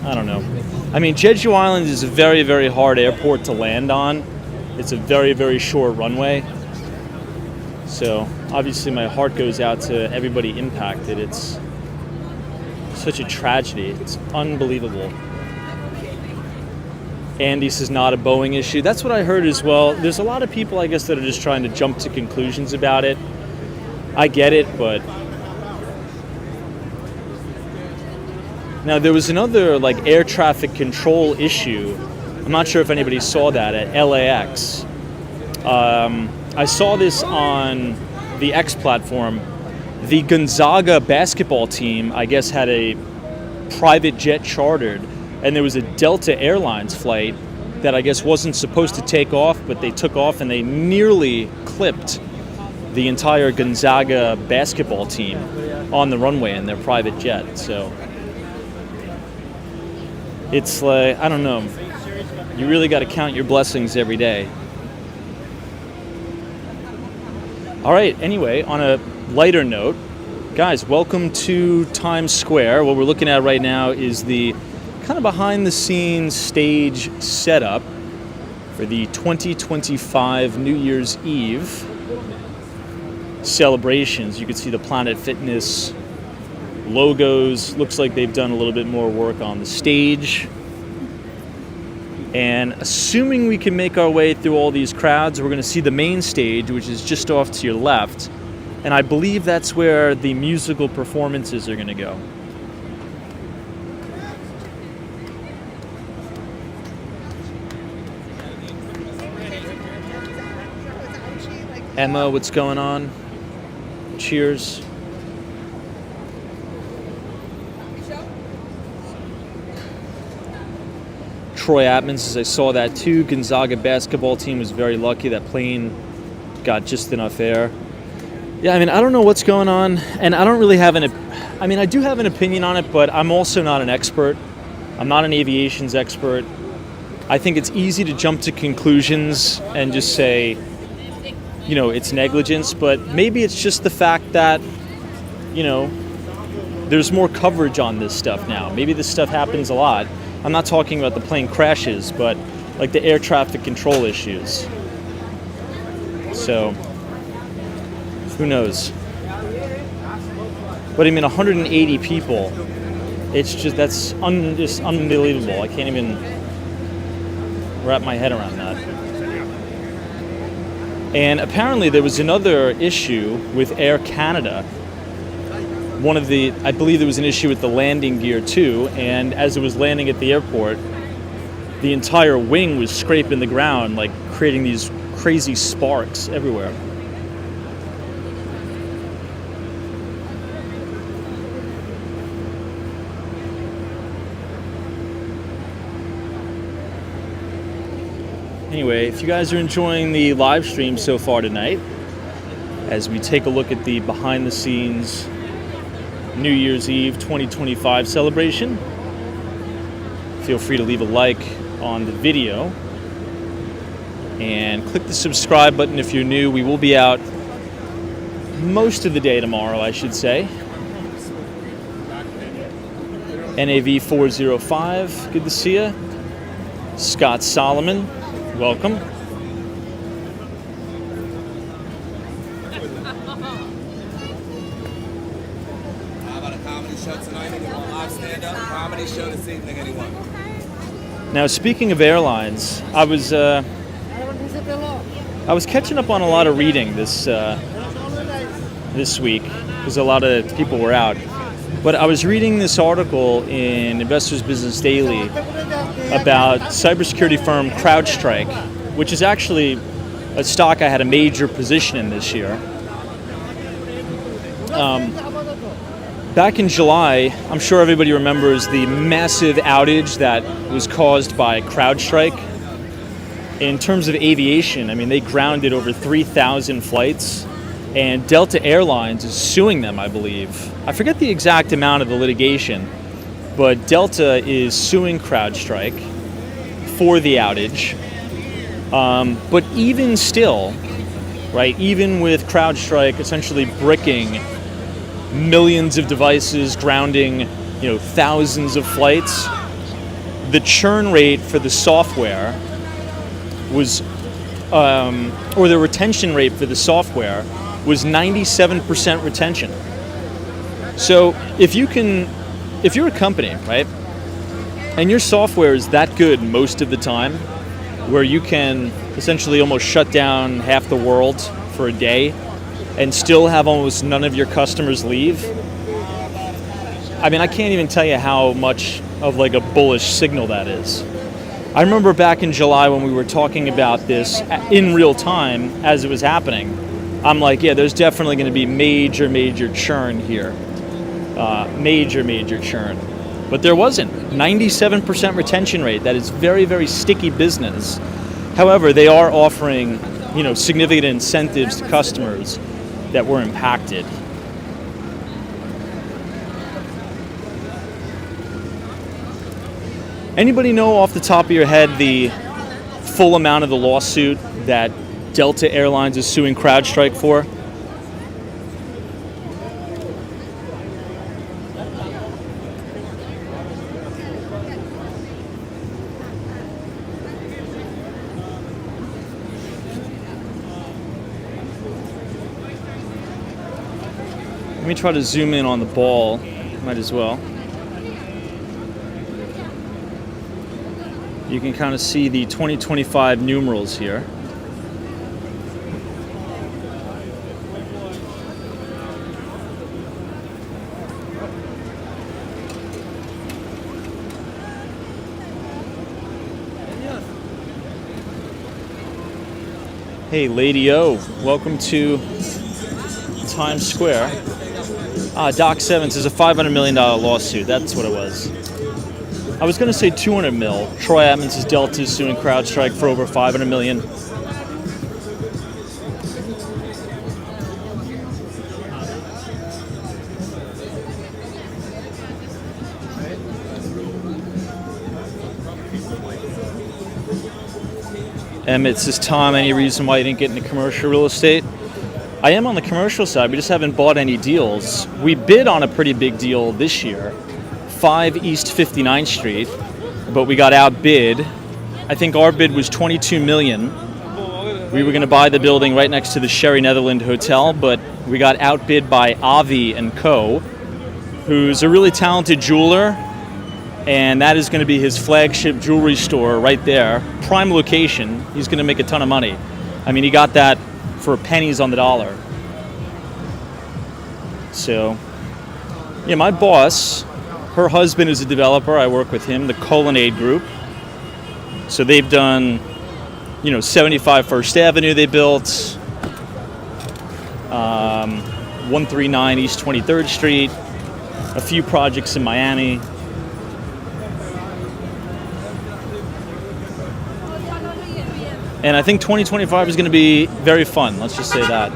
I don't know. I mean, Jeju Island is a very, very hard airport to land on. It's a very, very short runway. So obviously my heart goes out to everybody impacted. It's such a tragedy. It's unbelievable. Andy says not a Boeing issue. That's what I heard as well. There's a lot of people, I guess, that are just trying to jump to conclusions about it. I get it, but now there was another like air traffic control issue. I'm not sure if anybody saw that at LAX. I saw this on the X platform. The Gonzaga basketball team, I guess, had a private jet chartered, and there was a Delta Airlines flight that I guess wasn't supposed to take off, but they took off and they nearly clipped the entire Gonzaga basketball team on the runway in their private jet. So it's like, I don't know. You really got to count your blessings every day. All right, anyway, on a lighter note, guys, welcome to Times Square. What we're looking at right now is the kind of behind-the-scenes stage setup for the 2025 New Year's Eve celebrations. You can see the Planet Fitness logos. Looks like they've done a little bit more work on the stage. And assuming we can make our way through all these crowds, we're going to see the main stage, which is just off to your left. And I believe that's where the musical performances are going to go. Emma, what's going on? Cheers. Troy Atman says, I saw that too. Gonzaga basketball team was very lucky. That plane got just enough air. Yeah, I mean, I don't know what's going on, and I don't really have I do have an opinion on it, but I'm also not an expert. I'm not an aviations expert. I think it's easy to jump to conclusions and just say, you know, it's negligence, but maybe it's just the fact that, you know, there's more coverage on this stuff now. Maybe this stuff happens a lot. I'm not talking about the plane crashes, but like the air traffic control issues. So, who knows? But I mean, 180 people. It's just, that's just unbelievable. I can't even wrap my head around that. And apparently there was another issue with Air Canada. I believe there was an issue with the landing gear too, and as it was landing at the airport, the entire wing was scraping the ground, like creating these crazy sparks everywhere. Anyway, if you guys are enjoying the live stream so far tonight, as we take a look at the behind the scenes New Year's Eve 2025 celebration, feel free to leave a like on the video and click the subscribe button if you're new. We will be out most of the day tomorrow, I should say. NAV 405, good to see you. Scott Solomon, welcome. How about a comedy show tonight? Anyone live stand-up comedy show this evening? Anyone? Now, speaking of airlines, I was catching up on a lot of reading this week because a lot of people were out. But I was reading this article in Investors Business Daily about cybersecurity firm CrowdStrike, which is actually a stock I had a major position in this year. Back in July, I'm sure everybody remembers the massive outage that was caused by CrowdStrike. In terms of aviation, I mean, they grounded over 3,000 flights, and Delta Airlines is suing them, I believe. I forget the exact amount of the litigation, but Delta is suing CrowdStrike for the outage. But even still, right, even with CrowdStrike essentially bricking millions of devices, grounding, thousands of flights, the churn rate for the software was, or the retention rate for the software was 97% retention. So if you're a company, right, and your software is that good most of the time, where you can essentially almost shut down half the world for a day and still have almost none of your customers leave, I mean, I can't even tell you how much of like a bullish signal that is. I remember back in July when we were talking about this in real time as it was happening, I'm like, yeah, there's definitely going to be major churn here. Major churn. But there wasn't. 97% retention rate. That is very, very sticky business. However, they are offering, significant incentives to customers that were impacted. Anybody know off the top of your head the full amount of the lawsuit that Delta Airlines is suing CrowdStrike for? Let me try to zoom in on the ball. Might as well. You can kind of see the 2025 numerals here. Hey, Lady O, welcome to Times Square. Doc Sevens is a $500 million lawsuit. That's what it was. I was going to say 200 mil. Troy Atmans' Delta is suing CrowdStrike for over 500 million. Emmett says, Tom, any reason why you didn't get into commercial real estate? I am on the commercial side. We just haven't bought any deals. We bid on a pretty big deal this year, 5 East 59th Street, but we got outbid. I think our bid was 22 million. We were going to buy the building right next to the Sherry Netherland Hotel, but we got outbid by Avi & Co., who's a really talented jeweler, and that is going to be his flagship jewelry store right there. Prime location. He's going to make a ton of money. I mean, he got that for pennies on the dollar. So, yeah, my boss, her husband is a developer. I work with him, the Colonnade Group. So they've done, 75 First Avenue they built, 139 East 23rd Street, a few projects in Miami. And I think 2025 is going to be very fun. Let's just say that.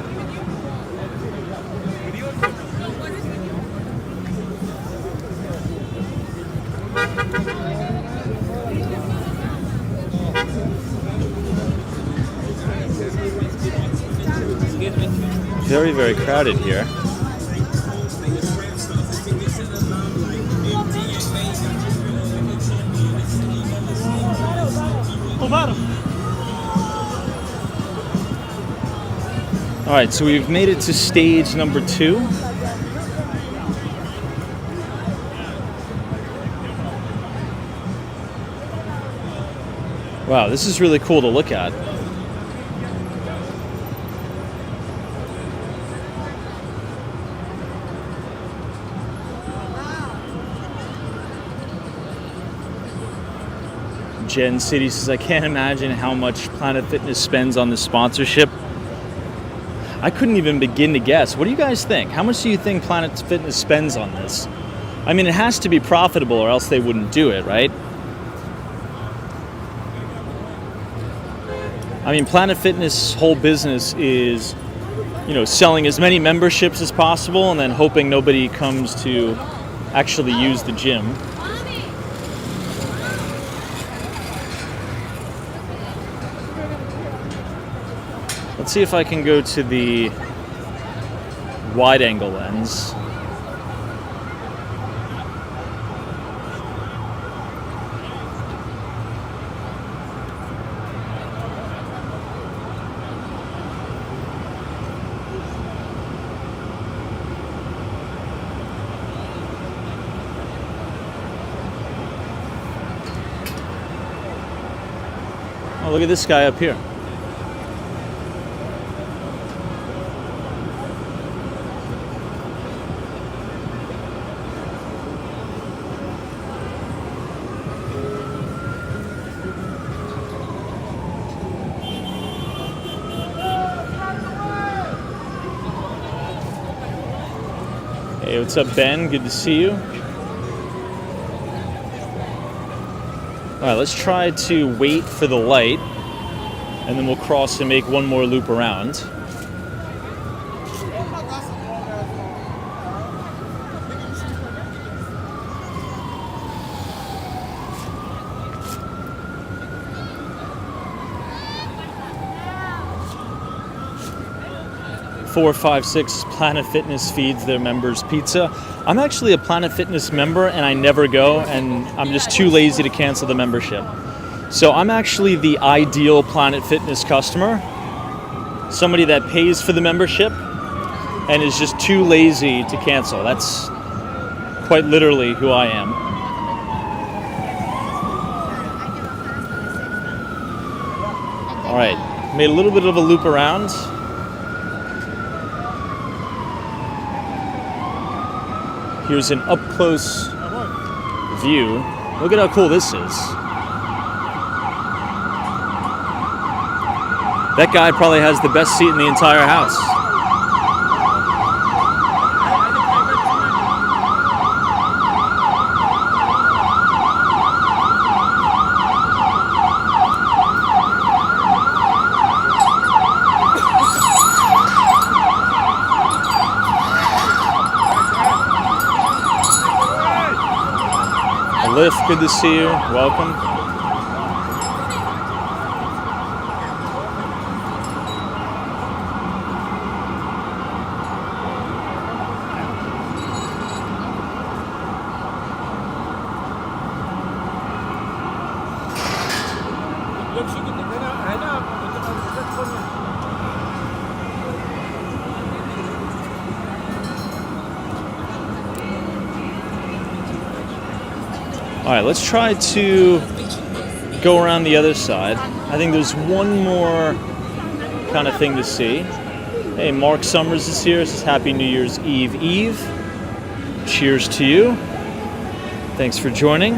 Very, very crowded here. All right, so we've made it to stage number 2. Wow, this is really cool to look at. Jen City says, I can't imagine how much Planet Fitness spends on this sponsorship. I couldn't even begin to guess. What do you guys think? How much do you think Planet Fitness spends on this? I mean, it has to be profitable or else they wouldn't do it, right? I mean, Planet Fitness' whole business is, selling as many memberships as possible and then hoping nobody comes to actually use the gym. Let's see if I can go to the wide angle lens. Oh, look at this guy up here. Hey, what's up, Ben? Good to see you. All right, let's try to wait for the light, and then we'll cross and make one more loop around. 456 Planet Fitness feeds their members pizza. I'm actually a Planet Fitness member and I never go, and I'm just too lazy to cancel the membership. So I'm actually the ideal Planet Fitness customer. Somebody that pays for the membership and is just too lazy to cancel. That's quite literally who I am. All right, made a little bit of a loop around. Here's an up-close view. Look at how cool this is. That guy probably has the best seat in the entire house. Lift, good to see you. Welcome. All right, let's try to go around the other side. I think there's one more kind of thing to see. Hey, Mark Summers is here. Says Happy New Year's Eve Eve. Cheers to you. Thanks for joining.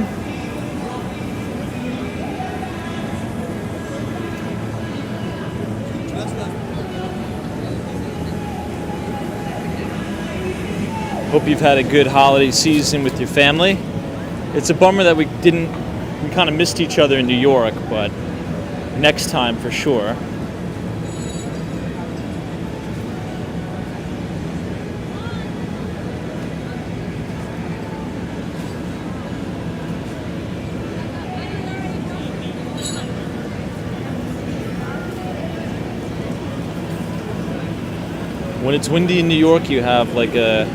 Hope you've had a good holiday season with your family. It's a bummer that we kind of missed each other in New York, but next time for sure. When it's windy in New York, you have like a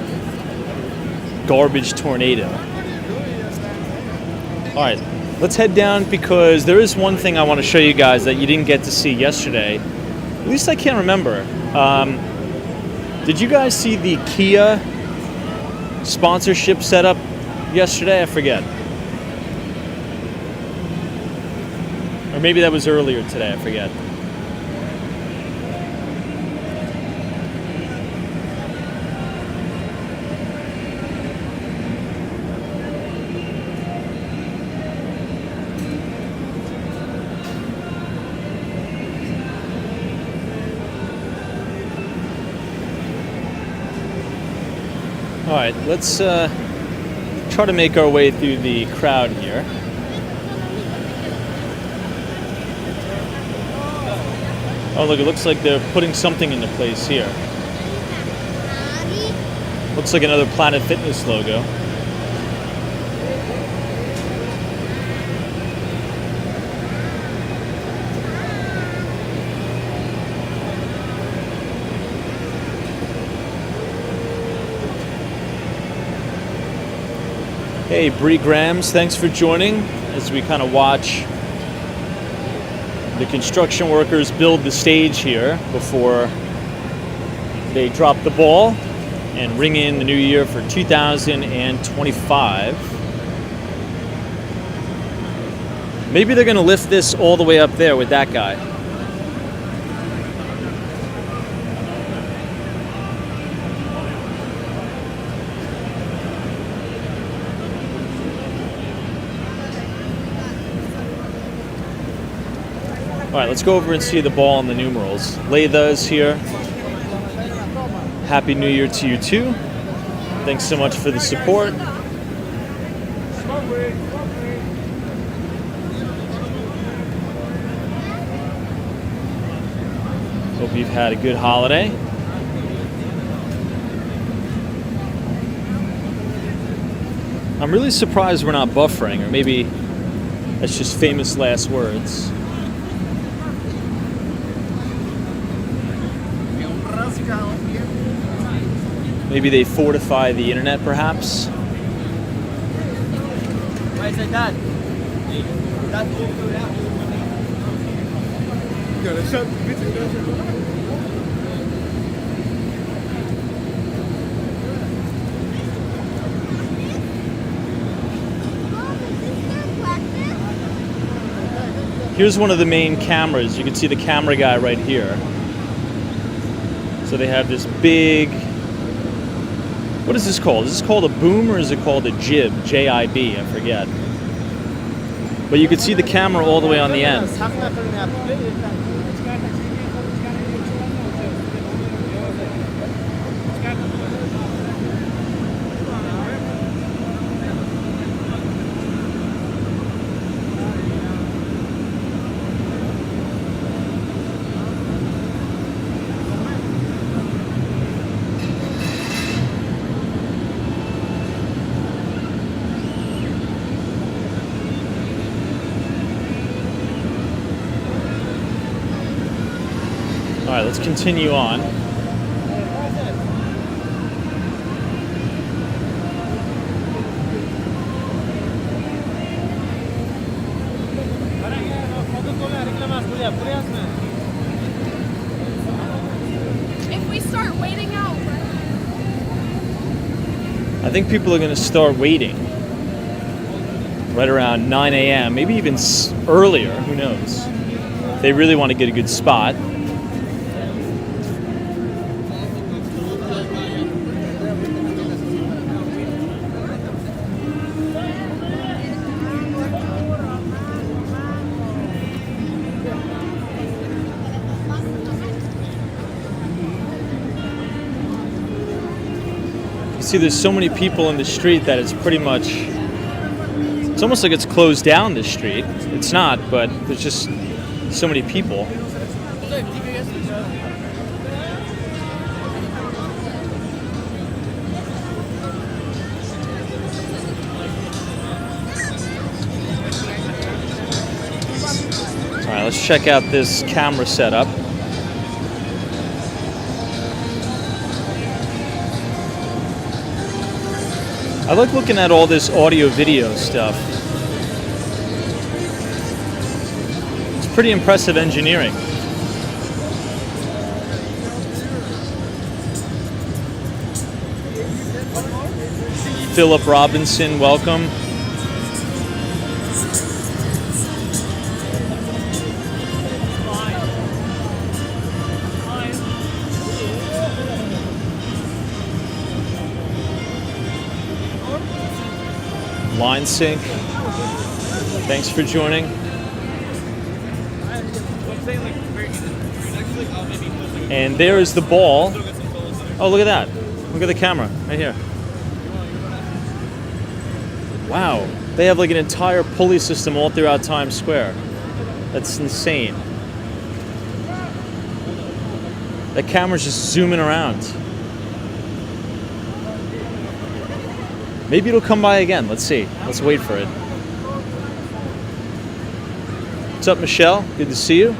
garbage tornado. All right, let's head down because there is one thing I want to show you guys that you didn't get to see yesterday. At least I can't remember. Did you guys see the Kia sponsorship setup yesterday? I forget. Or maybe that was earlier today, I forget. All right, let's try to make our way through the crowd here. Oh, look, it looks like they're putting something into place here. Looks like another Planet Fitness logo. Hey, Bree Grams, thanks for joining as we kind of watch the construction workers build the stage here before they drop the ball and ring in the new year for 2025. Maybe they're going to lift this all the way up there with that guy. All right, let's go over and see the ball and the numerals. Leitha's here. Happy New Year to you too. Thanks so much for the support. Hope you've had a good holiday. I'm really surprised we're not buffering, or maybe that's just famous last words. Maybe they fortify the internet, perhaps. Here's one of the main cameras. You can see the camera guy right here. So they have this big, what is this called? Is this called a boom or is it called a jib? J-I-B, I forget. But you can see the camera all the way on the end. All right, let's continue on. If we start waiting out, I think people are going to start waiting right around 9 a.m., maybe even earlier, who knows. They really want to get a good spot. See, there's so many people in the street that it's pretty much, it's almost like it's closed down, this street. It's not, but there's just So many people. All right, let's check out this camera setup. I like looking at all this audio-video stuff. It's pretty impressive engineering. Philip Robinson, welcome. Line Sync, thanks for joining. And there is the ball. Oh, look at that. Look at the camera right here. Wow, they have like an entire pulley system all throughout Times Square. That's insane. That camera's just zooming around. Maybe it'll come by again. Let's see. Let's wait for it. What's up, Michelle? Good to see you.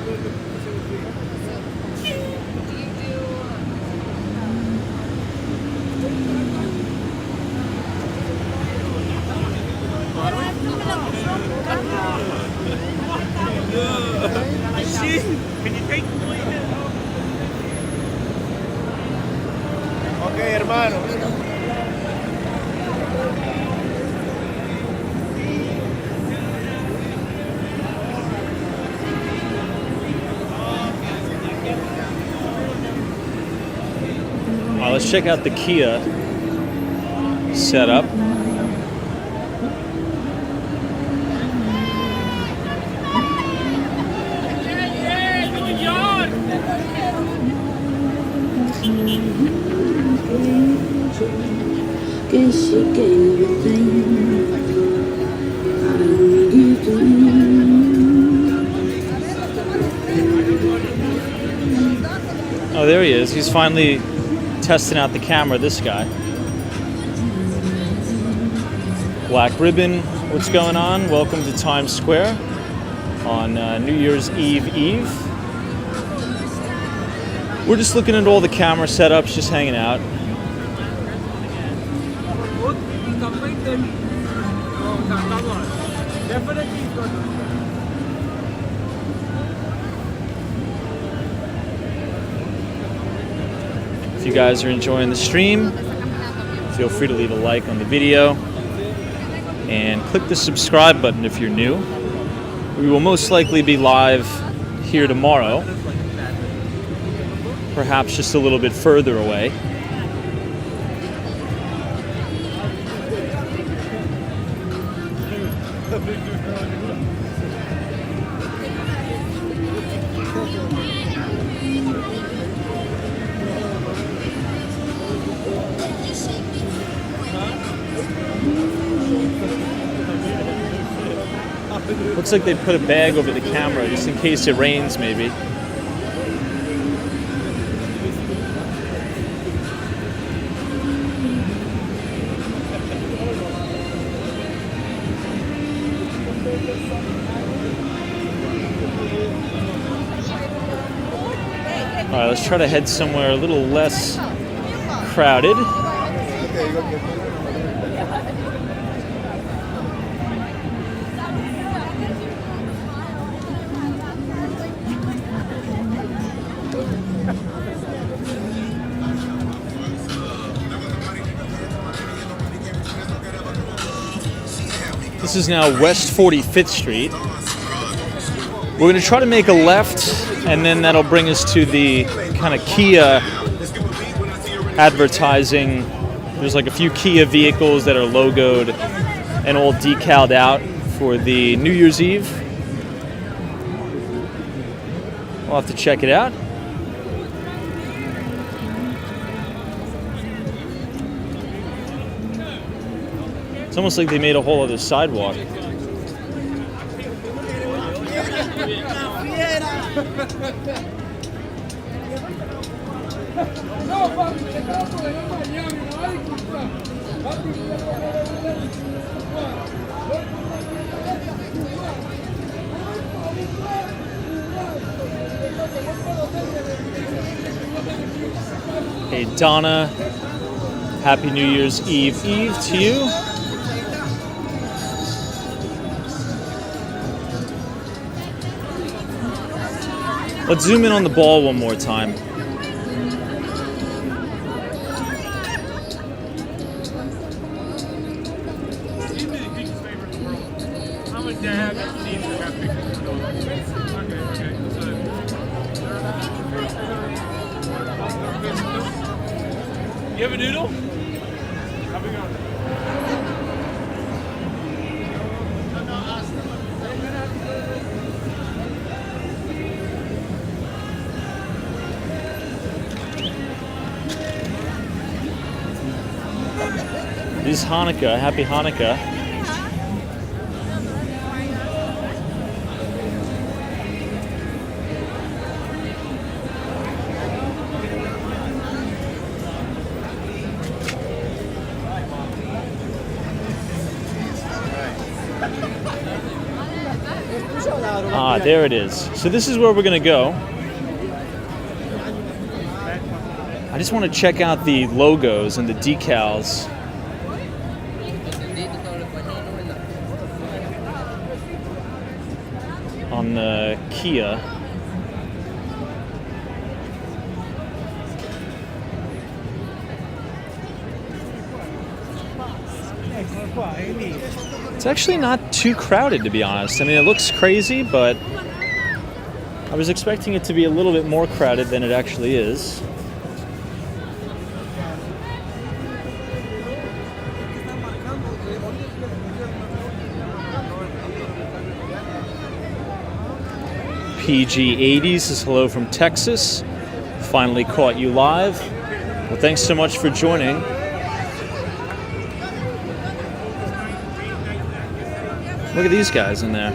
Can you take Okay, hermano. Let's check out the Kia setup. Oh, there he is. He's finally testing out the camera, this guy. Black Ribbon, what's going on? Welcome to Times Square on New Year's Eve. We're just looking at all the camera setups, just hanging out. If you guys are enjoying the stream, feel free to leave a like on the video and click the subscribe button if you're new. We will most likely be live here tomorrow, perhaps just a little bit further away. Looks like they put a bag over the camera just in case it rains, maybe. All right, let's try to head somewhere a little less crowded. This is now West 45th Street. We're going to try to make a left, and then that'll bring us to the kind of Kia advertising. There's like a few Kia vehicles that are logoed and all decaled out for the New Year's Eve. We'll have to check it out. It's almost like they made a whole other sidewalk. Hey, Donna, happy New Year's Eve to you. Let's zoom in on the ball one more time. You have a noodle? It is Hanukkah. Happy Hanukkah. Ah, there it is. So this is where we're going to go. I just want to check out the logos and the decals on the Kia. It's actually not too crowded, to be honest. I mean, it looks crazy, but I was expecting it to be a little bit more crowded than it actually is. PG80 says hello from Texas. Finally caught you live. Well, thanks so much for joining. Look at these guys in there.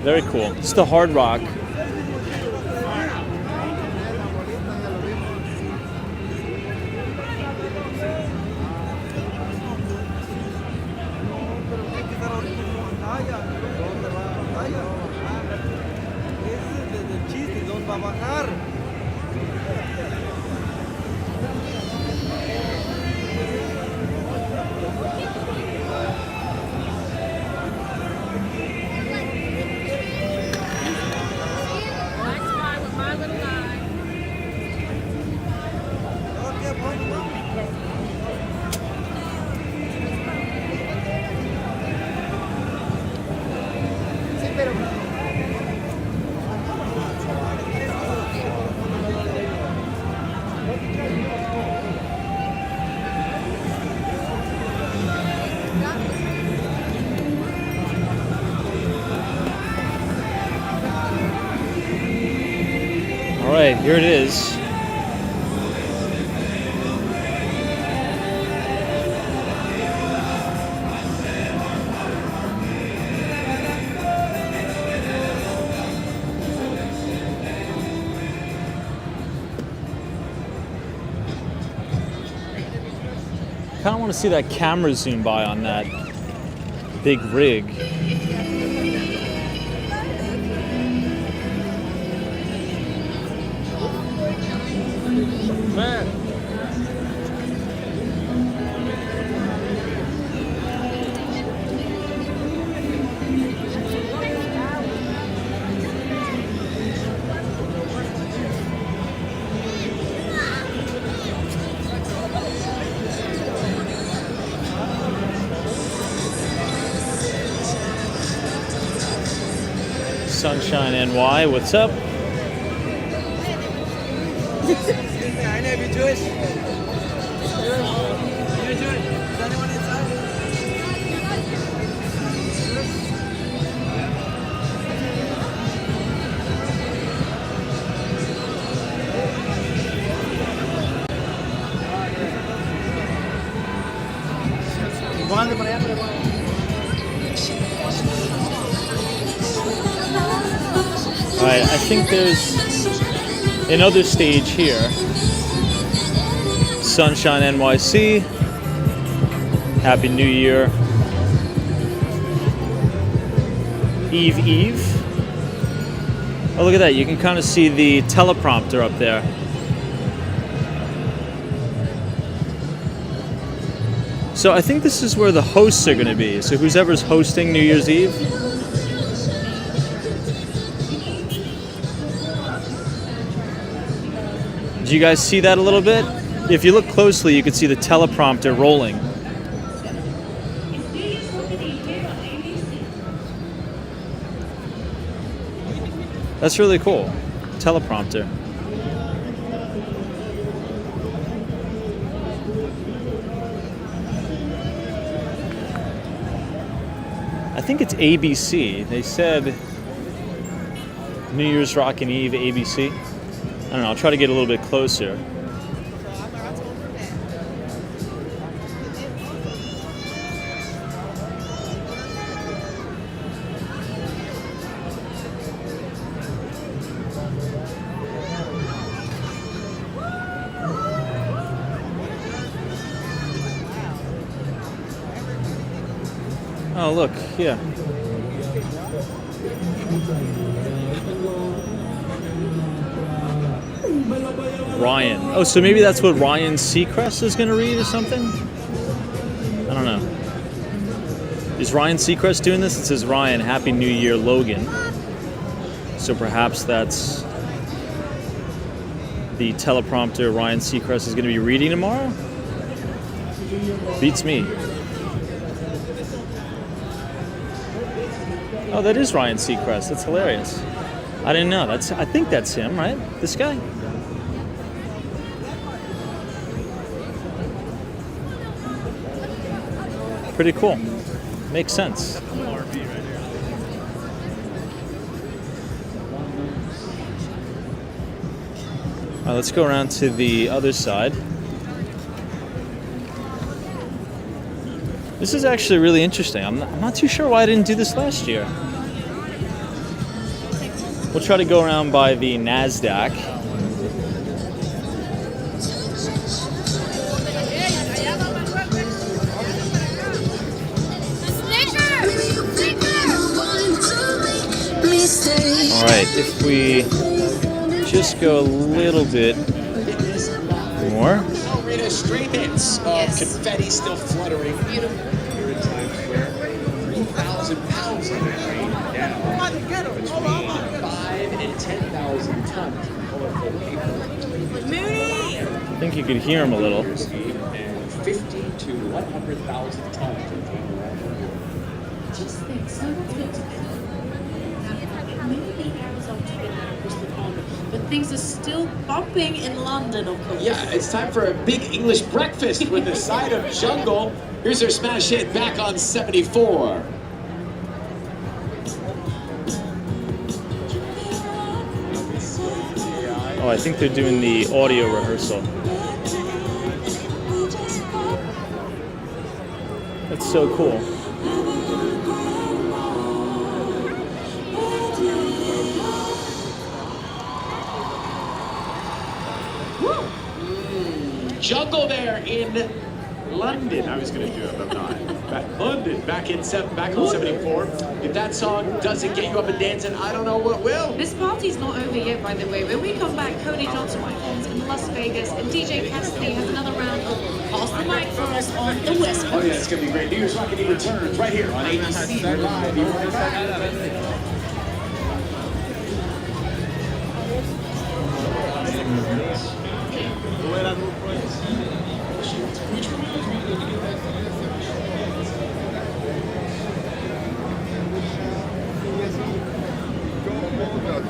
Very cool. It's the Hard Rock. All right, here it is. I kind of want to see that camera zoom by on that big rig. Sunshine NY, what's up? I think there's another stage here. Sunshine NYC. Happy New Year. Eve. Oh, look at that. You can kind of see the teleprompter up there. So I think this is where the hosts are going to be. So whoever's hosting New Year's Eve. Do you guys see that a little bit? If you look closely, you can see the teleprompter rolling. That's really cool. Teleprompter. I think it's ABC. They said New Year's Rockin' Eve ABC. I don't know. I'll try to get a little bit closer. Oh, look, yeah. Ryan. Oh, so maybe that's what Ryan Seacrest is going to read or something? I don't know. Is Ryan Seacrest doing this? It says Ryan, Happy New Year, Logan. So perhaps that's the teleprompter Ryan Seacrest is going to be reading tomorrow? Beats me. Oh, that is Ryan Seacrest. That's hilarious. I didn't know. I think that's him, right? This guy? Pretty cool. Makes sense. All right, let's go around to the other side. This is actually really interesting. I'm not too sure why I didn't do this last year. We'll try to go around by the NASDAQ. All right, if we just go a little bit more. Arena street hits of confetti still fluttering. Here in Times Square, 3,000 pounds of it rain down between 5 and 10,000 tons of colorful paper. I think you could hear him a little. And 50 to 100,000 tons of paper. Just think, someone's going to maybe Arizona but things are still bumping in London, of course. Yeah, it's time for a big English breakfast with a side of jungle. Here's our smash hit back on 74. Oh, I think they're doing the audio rehearsal. That's so cool. Jungle there in London. I was going to do it, but not. London, back on 74. If that song doesn't get you up and dancing, I don't know what will. This party's not over yet, by the way. When we come back, Cody Johnson performs in Las Vegas, and DJ Cassidy has another round of Pass the Mic for us on the West Coast. Oh yeah, it's going to be great. New Year's Rockin' Eve returns right here on ABC. We're live. Be right back.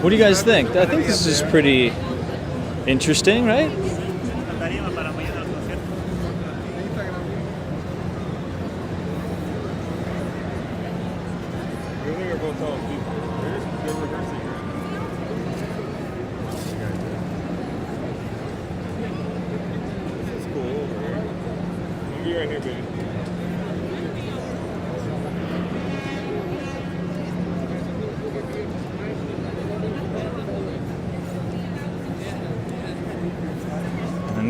What do you guys think? I think this is pretty interesting, right?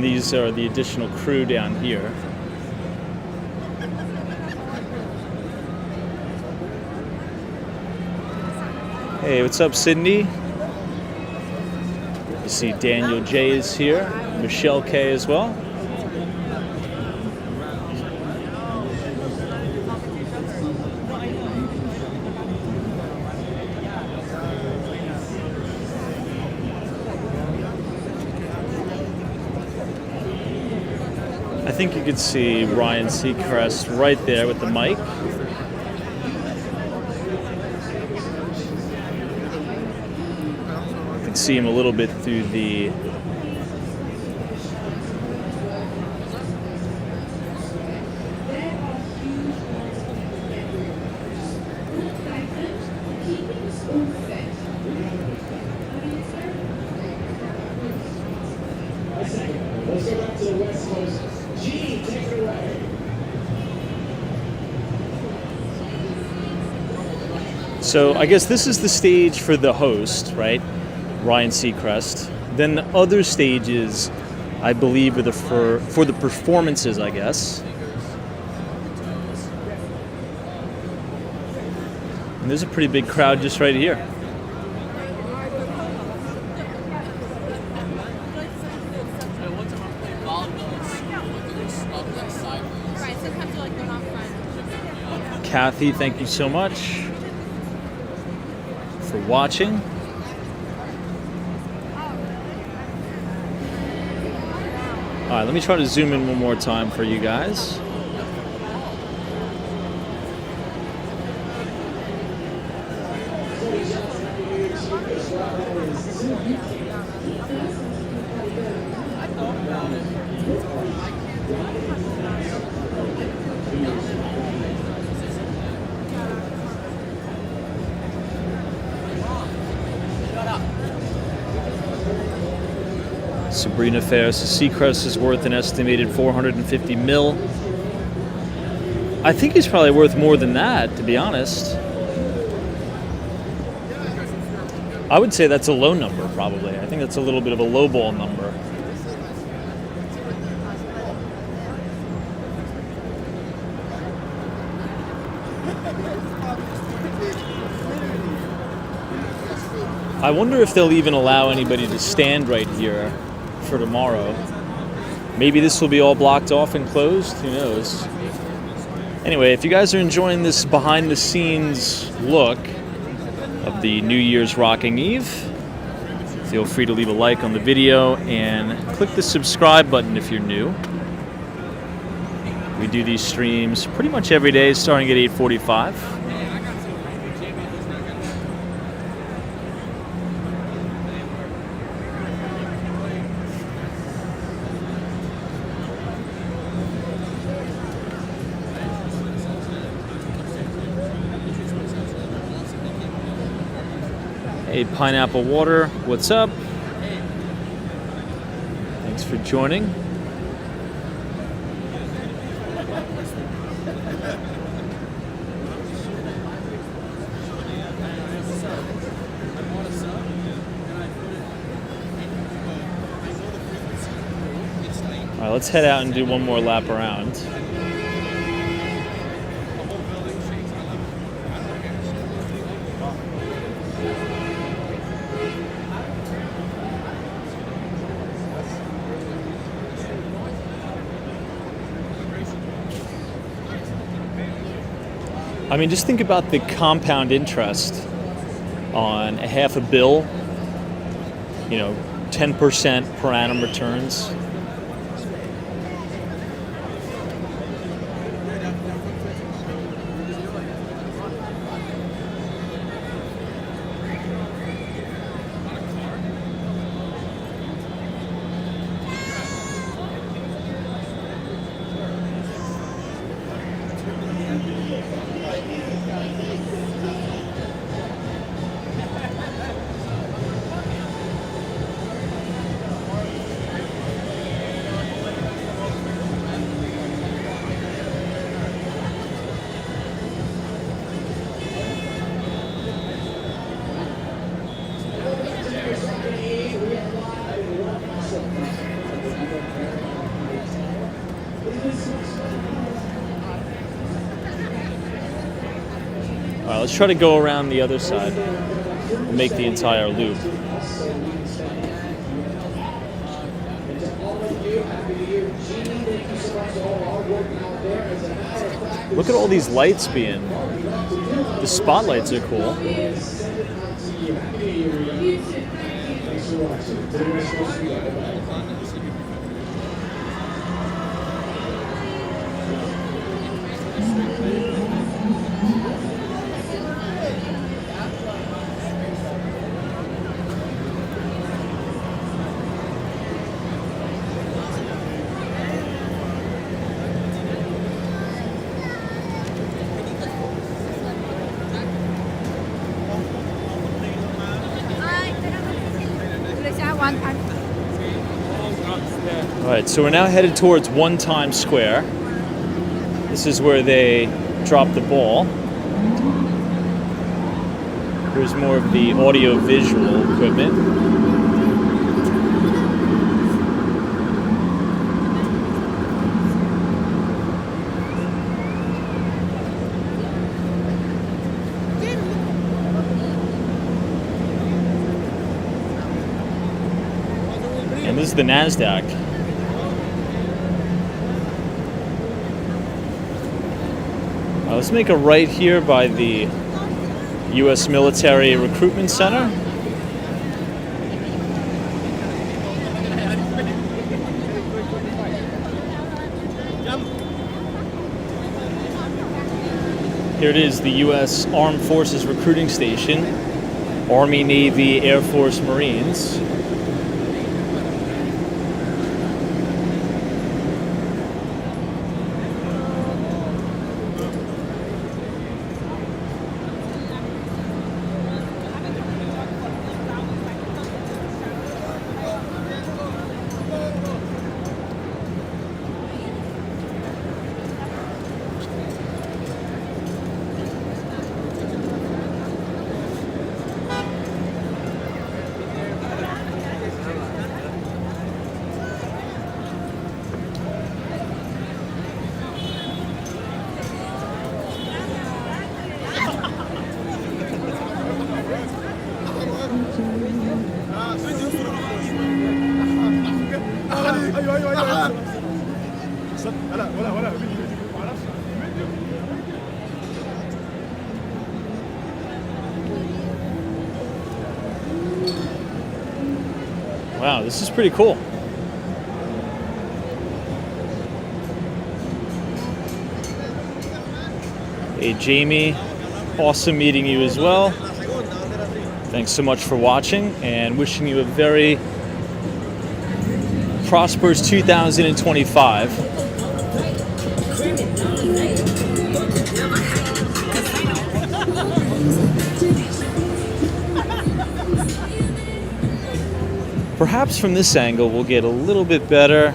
these are the additional crew down here. Hey, what's up, Sydney? You see Daniel J is here, Michelle K as well. I think you could see Ryan Seacrest right there with the mic. You can see him a little bit through the Let's go back to the West Coast. G, take it away. So I guess this is the stage for the host, right? Ryan Seacrest. Then the other stages, I believe, are for the performances, I guess. And there's a pretty big crowd just right here. Kathy, thank you so much for watching. All right, let me try to zoom in one more time for you guys. Sabrina Ferris, Seacrest is worth an estimated 450 mil. I think he's probably worth more than that, to be honest. I would say that's a low number, probably. I think that's a little bit of a lowball number. I wonder if they'll even allow anybody to stand right here for tomorrow. Maybe this will be all blocked off and closed. Who knows? Anyway, if you guys are enjoying this behind the scenes look of the New Year's Rocking Eve, feel free to leave a like on the video and click the subscribe button if you're new. We do these streams pretty much every day starting at 8:45. Hey, Pineapple Water, what's up? Thanks for joining. All right, let's head out and do one more lap around. I mean, just think about the compound interest on a half a bill, 10% per annum returns. let's try to go around the other side and make the entire loop. Look at all these lights being. The spotlights are cool. All right, so we're now headed towards 1 Times Square. This is where they drop the ball. Here's more of the audio-visual equipment. And this is the NASDAQ. Let's make a right here by the U.S. Military Recruitment Center. Here it is, the U.S. Armed Forces Recruiting Station, Army, Navy, Air Force, Marines. Wow, this is pretty cool. Hey, Jamie, awesome meeting you as well. Thanks so much for watching and wishing you a very prosperous 2025. Perhaps from this angle we'll get a little bit better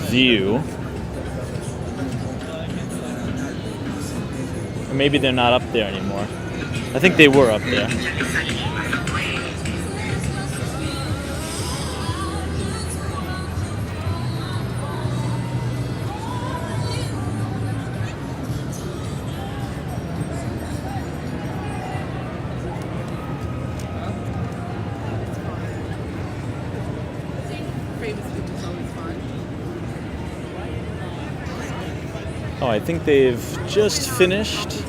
view. Or maybe they're not up there anymore. I think they were up there. Oh, I think they've just finished.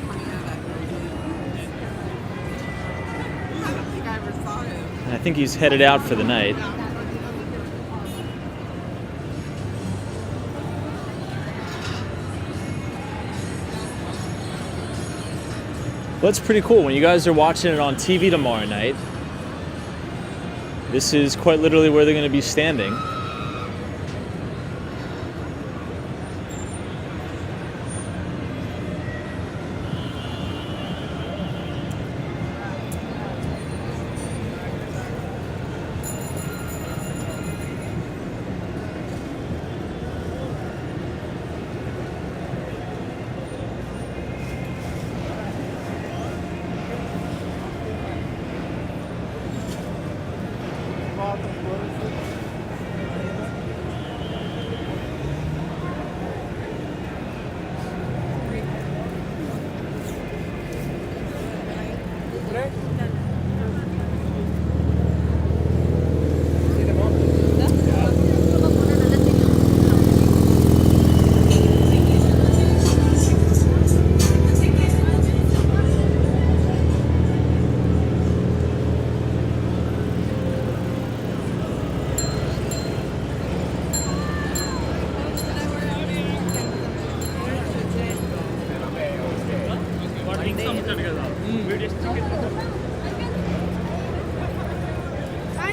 And I think he's headed out for the night. Well, that's pretty cool. When you guys are watching it on TV tomorrow night, this is quite literally where they're going to be standing.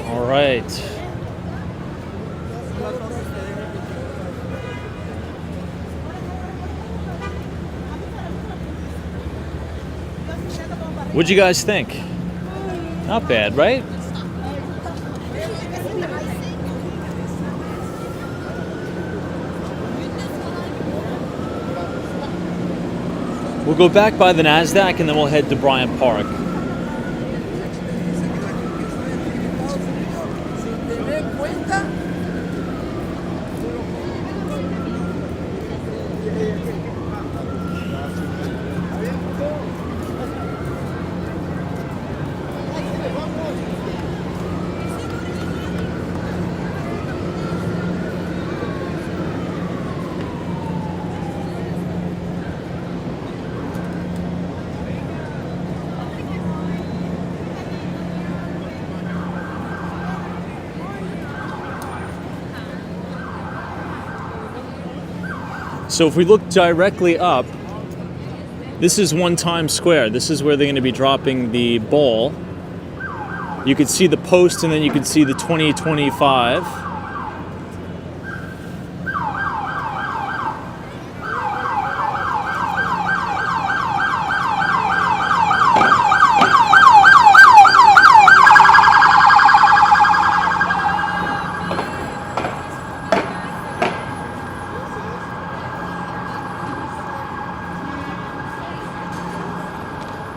All right. What'd you guys think? Not bad, right? We'll go back by the NASDAQ and then we'll head to Bryant Park. So if we look directly up, this is one Times Square. This is where they're going to be dropping the ball. You can see the post and then you can see the 2025.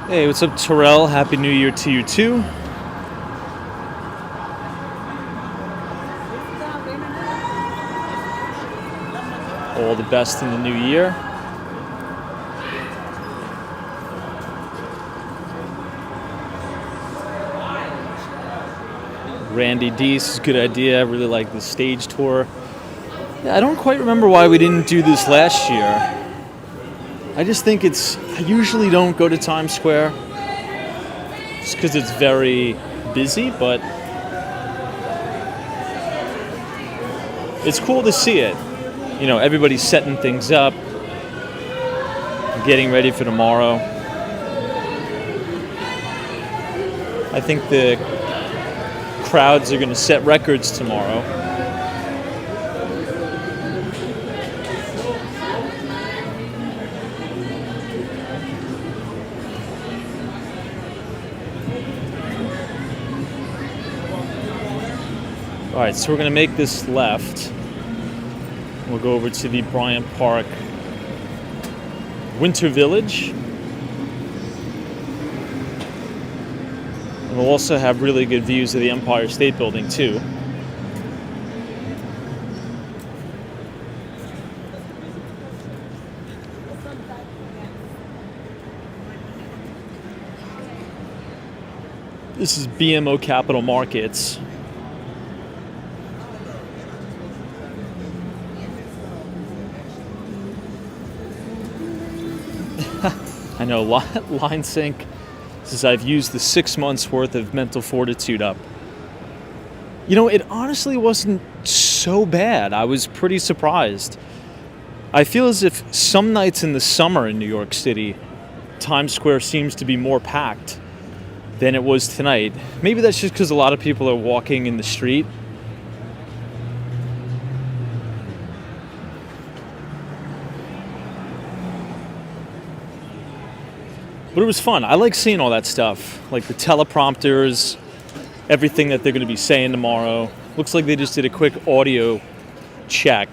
Hey, what's up, Terrell? Happy New Year to you, too. All the best in the new year. Randy Deese, good idea. I really like the stage tour. Yeah, I don't quite remember why we didn't do this last year. I just think I usually don't go to Times Square just because it's very busy, but it's cool to see it. You know, everybody's setting things up, getting ready for tomorrow. I think the crowds are going to set records tomorrow. All right, so we're going to make this left. We'll go over to the Bryant Park Winter Village. And we'll also have really good views of the Empire State Building, too. This is BMO Capital Markets. I know, line sync says I've used the 6 months worth of mental fortitude up. You know, it honestly wasn't so bad. I was pretty surprised. I feel as if some nights in the summer in New York City, Times Square seems to be more packed than it was tonight. Maybe that's just because a lot of people are walking in the street. But it was fun. I like seeing all that stuff, like the teleprompters, everything that they're going to be saying tomorrow. Looks like they just did a quick audio check.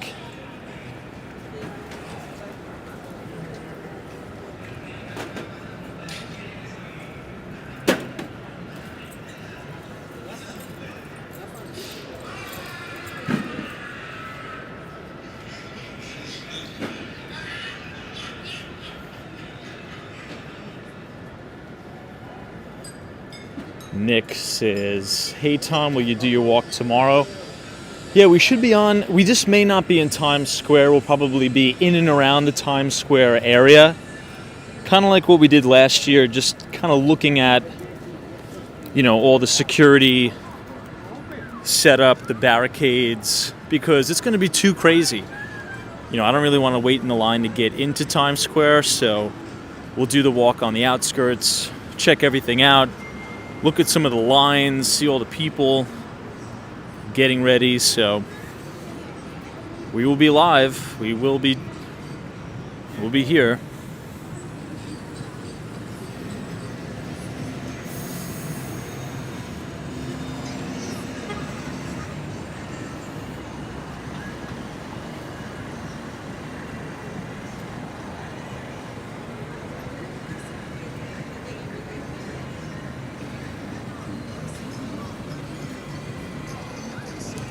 Nick says, hey Tom, will you do your walk tomorrow? Yeah, we should be on. We just may not be in Times Square. We'll probably be in and around the Times Square area. Kind of like what we did last year, just kind of looking at, you know, all the security setup, the barricades, because it's going to be too crazy. You know, I don't really want to wait in the line to get into Times Square, so we'll do the walk on the outskirts, check everything out, look at some of the lines, see all the people. getting ready, so we will be live. We'll be here.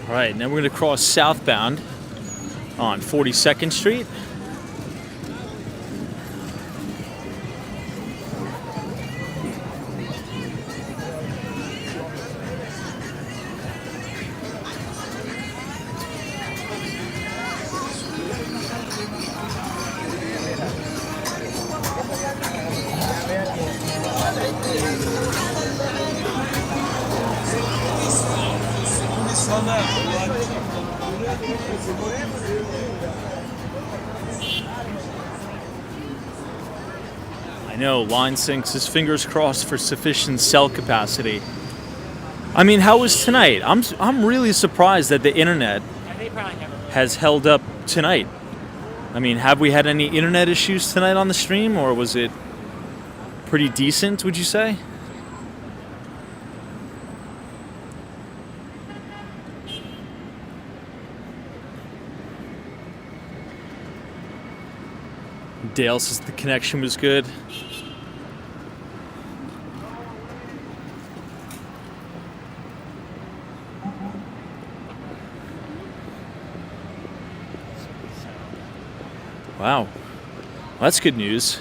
All right, now we're going to cross southbound on 42nd Street. I know, Line Sinks his fingers crossed for sufficient cell capacity. I mean, how was tonight? I'm really surprised that the internet has held up tonight. I mean, have we had any internet issues tonight on the stream, or was it pretty decent, would you say? Dale says the connection was good. Wow, well, that's good news.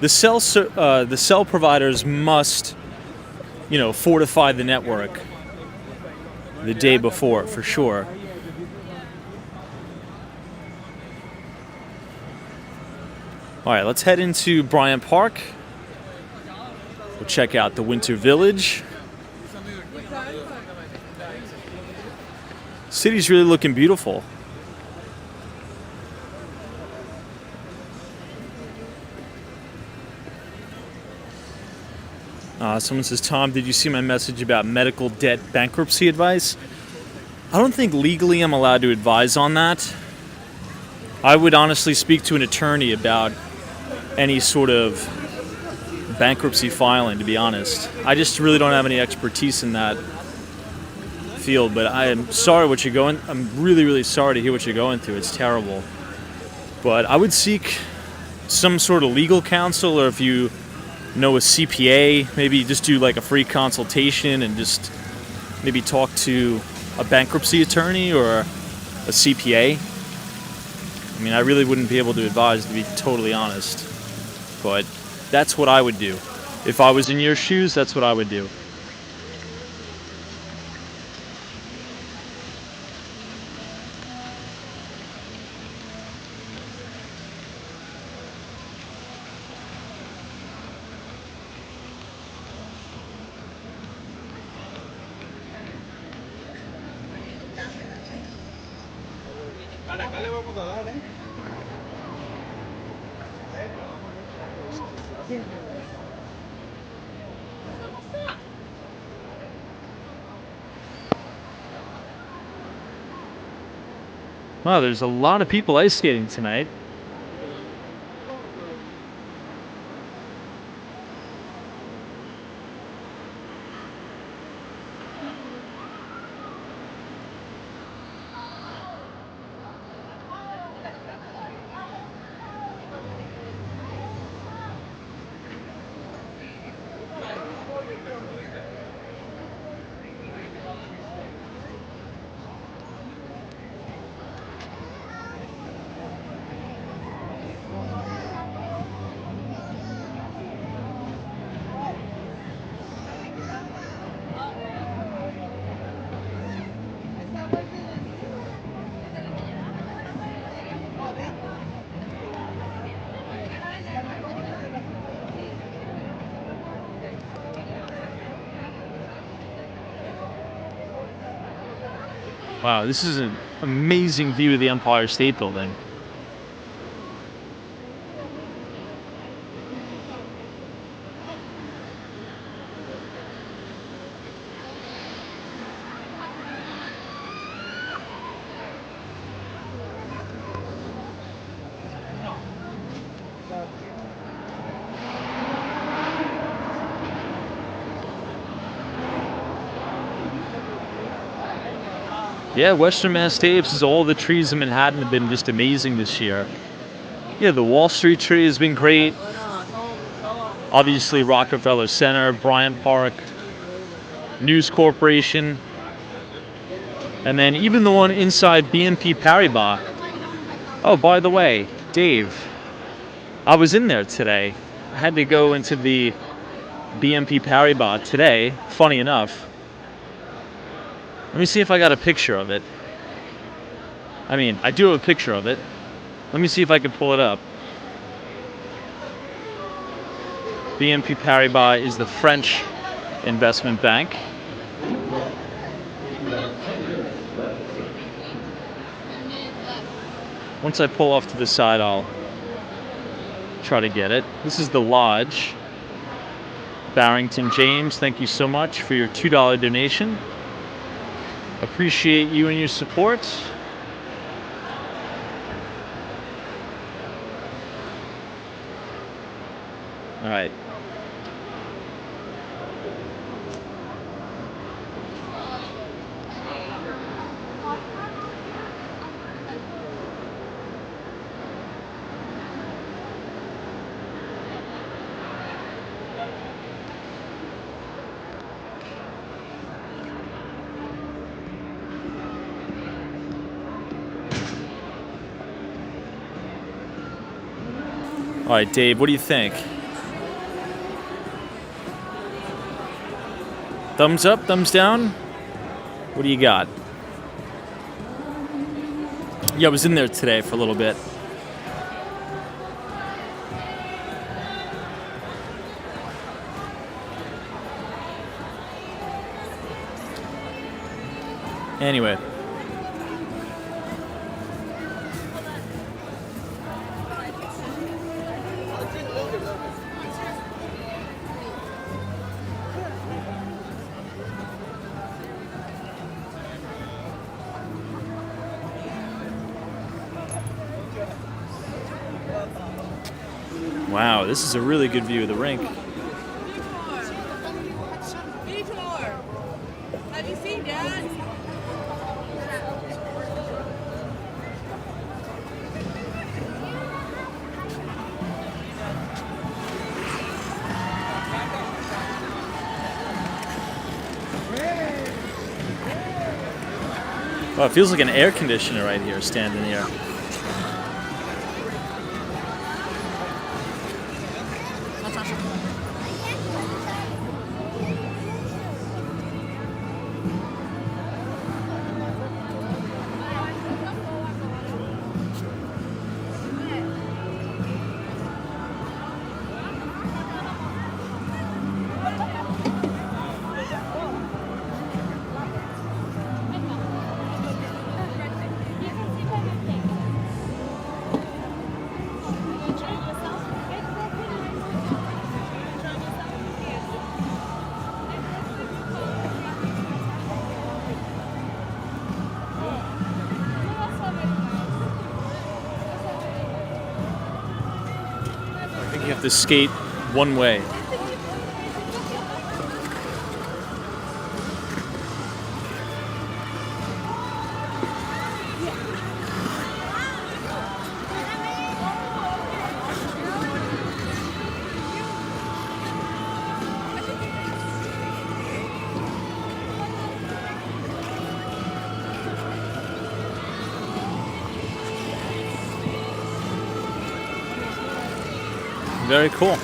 The cell providers must, fortify the network the day before, for sure. All right, let's head into Bryant Park. We'll check out the Winter Village. City's really looking beautiful. Someone says, Tom, did you see my message about medical debt bankruptcy advice? I don't think legally I'm allowed to advise on that. I would honestly speak to an attorney about any sort of bankruptcy filing, to be honest. I just really don't have any expertise in that field, but I am sorry what you're going. I'm really, really sorry to hear what you're going through. It's terrible. But I would seek some sort of legal counsel, or if you know a CPA, maybe just do like a free consultation and just maybe talk to a bankruptcy attorney or a CPA. I mean, I really wouldn't be able to advise, to be totally honest. But that's what I would do. If I was in your shoes, that's what I would do. Wow, there's a lot of people ice skating tonight. Wow, this is an amazing view of the Empire State Building. Yeah, Western Mass Days is all the trees in Manhattan have been just amazing this year. Yeah, the Wall Street tree has been great. Obviously, Rockefeller Center, Bryant Park, News Corporation, and then even the one inside BNP Paribas. Oh, by the way, Dave, I was in there today. I had to go into the BNP Paribas today, funny enough. Let me see if I got a picture of it. I mean, I do have a picture of it. Let me see if I can pull it up. BNP Paribas is the French investment bank. Once I pull off to the side, I'll try to get it. This is the lodge. Barrington James, thank you so much for your $2 donation. Appreciate you and your support. All right. All right, Dave, what do you think? Thumbs up, thumbs down? What do you got? Yeah, I was in there today for a little bit. Anyway. Wow, this is a really good view of the rink. Have you seen Dad? Wow, it feels like an air conditioner right here, standing here. You have to skate one way. Very cool.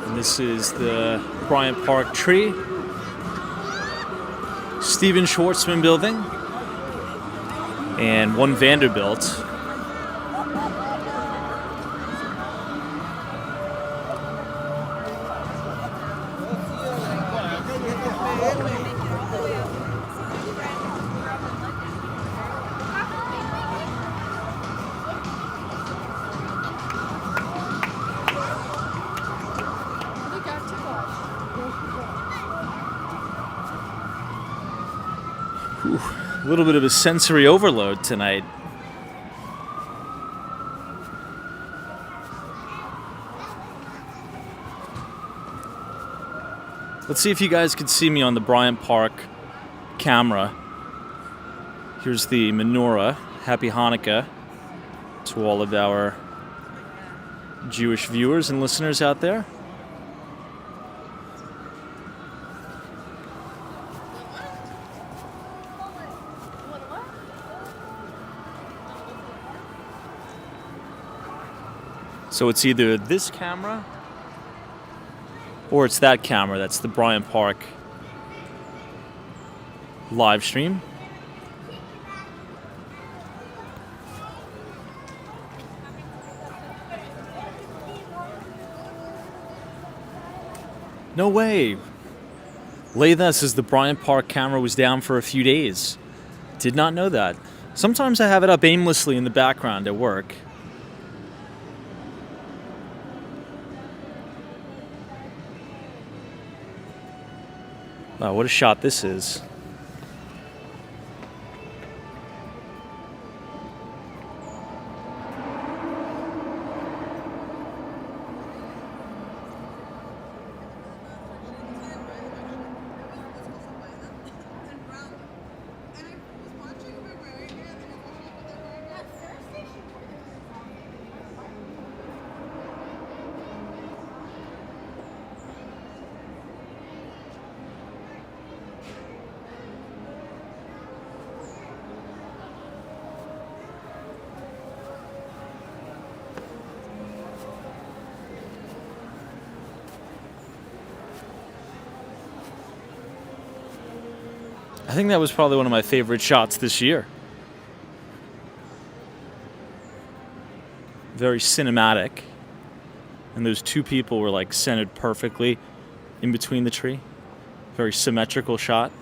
And this is the Bryant Park tree. Stephen Schwarzman building. And One Vanderbilt. A little bit of a sensory overload tonight. Let's see if you guys can see me on the Bryant Park camera. Here's the menorah. Happy Hanukkah to all of our Jewish viewers and listeners out there. So it's either this camera or it's that camera. That's the Bryant Park live stream. No way. Latha says the Bryant Park camera was down for a few days. Did not know that. Sometimes I have it up aimlessly in the background at work. Wow, what a shot this is. I think that was probably one of my favorite shots this year. Very cinematic. And those two people were like centered perfectly in between the tree. Very symmetrical shot.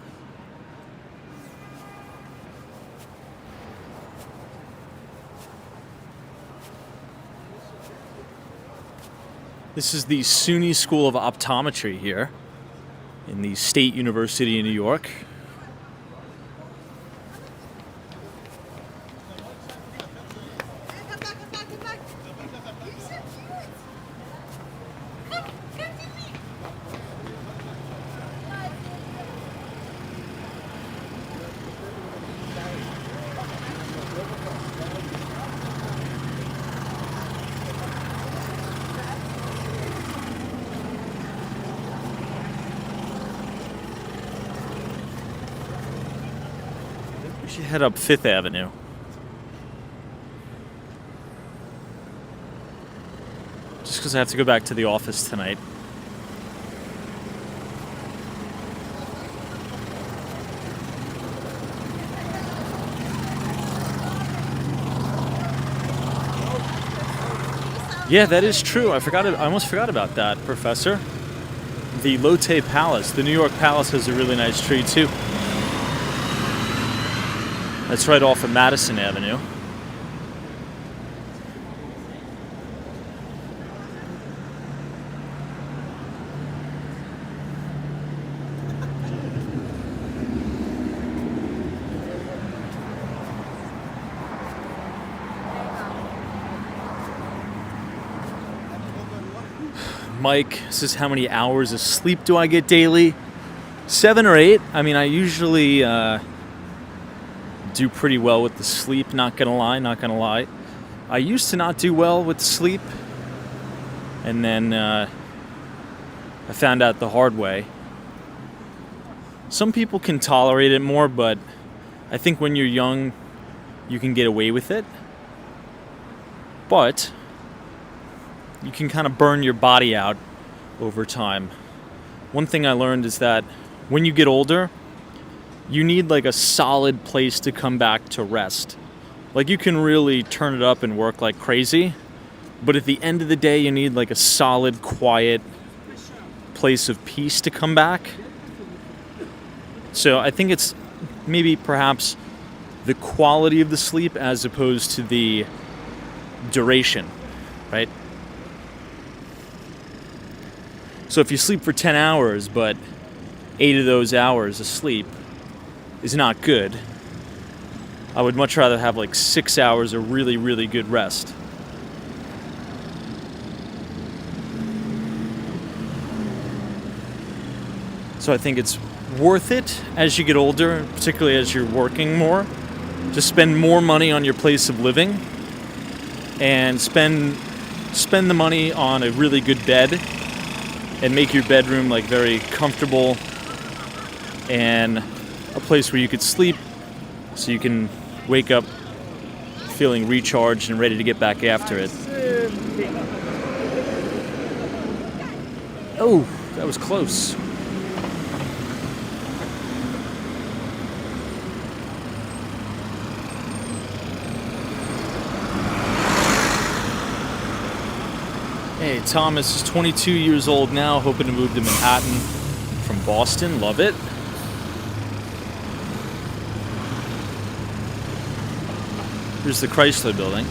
This is the SUNY School of Optometry here in the State University of New York. We should head up 5th Avenue. Just because I have to go back to the office tonight. Yeah, that is true. I almost forgot about that, Professor. The Lotte Palace, the New York Palace, has a really nice tree too. That's right off of Madison Avenue. Mike says, how many hours of sleep do I get daily? 7 or 8. I mean, I usually do pretty well with the sleep, not gonna lie. I used to not do well with sleep, and then I found out the hard way. Some people can tolerate it more, but I think when you're young, you can get away with it. But you can kind of burn your body out over time. One thing I learned is that when you get older, you need like a solid place to come back to rest. Like you can really turn it up and work like crazy, but at the end of the day, you need like a solid, quiet place of peace to come back. So I think it's maybe perhaps the quality of the sleep as opposed to the duration, right? So if you sleep for 10 hours, but 8 of those hours of sleep is not good, I would much rather have like 6 hours of really, really good rest. So I think it's worth it as you get older, particularly as you're working more, to spend more money on your place of living and spend the money on a really good bed and make your bedroom like very comfortable and a place where you could sleep so you can wake up feeling recharged and ready to get back after it. Oh, that was close. Hey, Thomas is 22 years old now, hoping to move to Manhattan from Boston. Love it. Here's the Chrysler Building.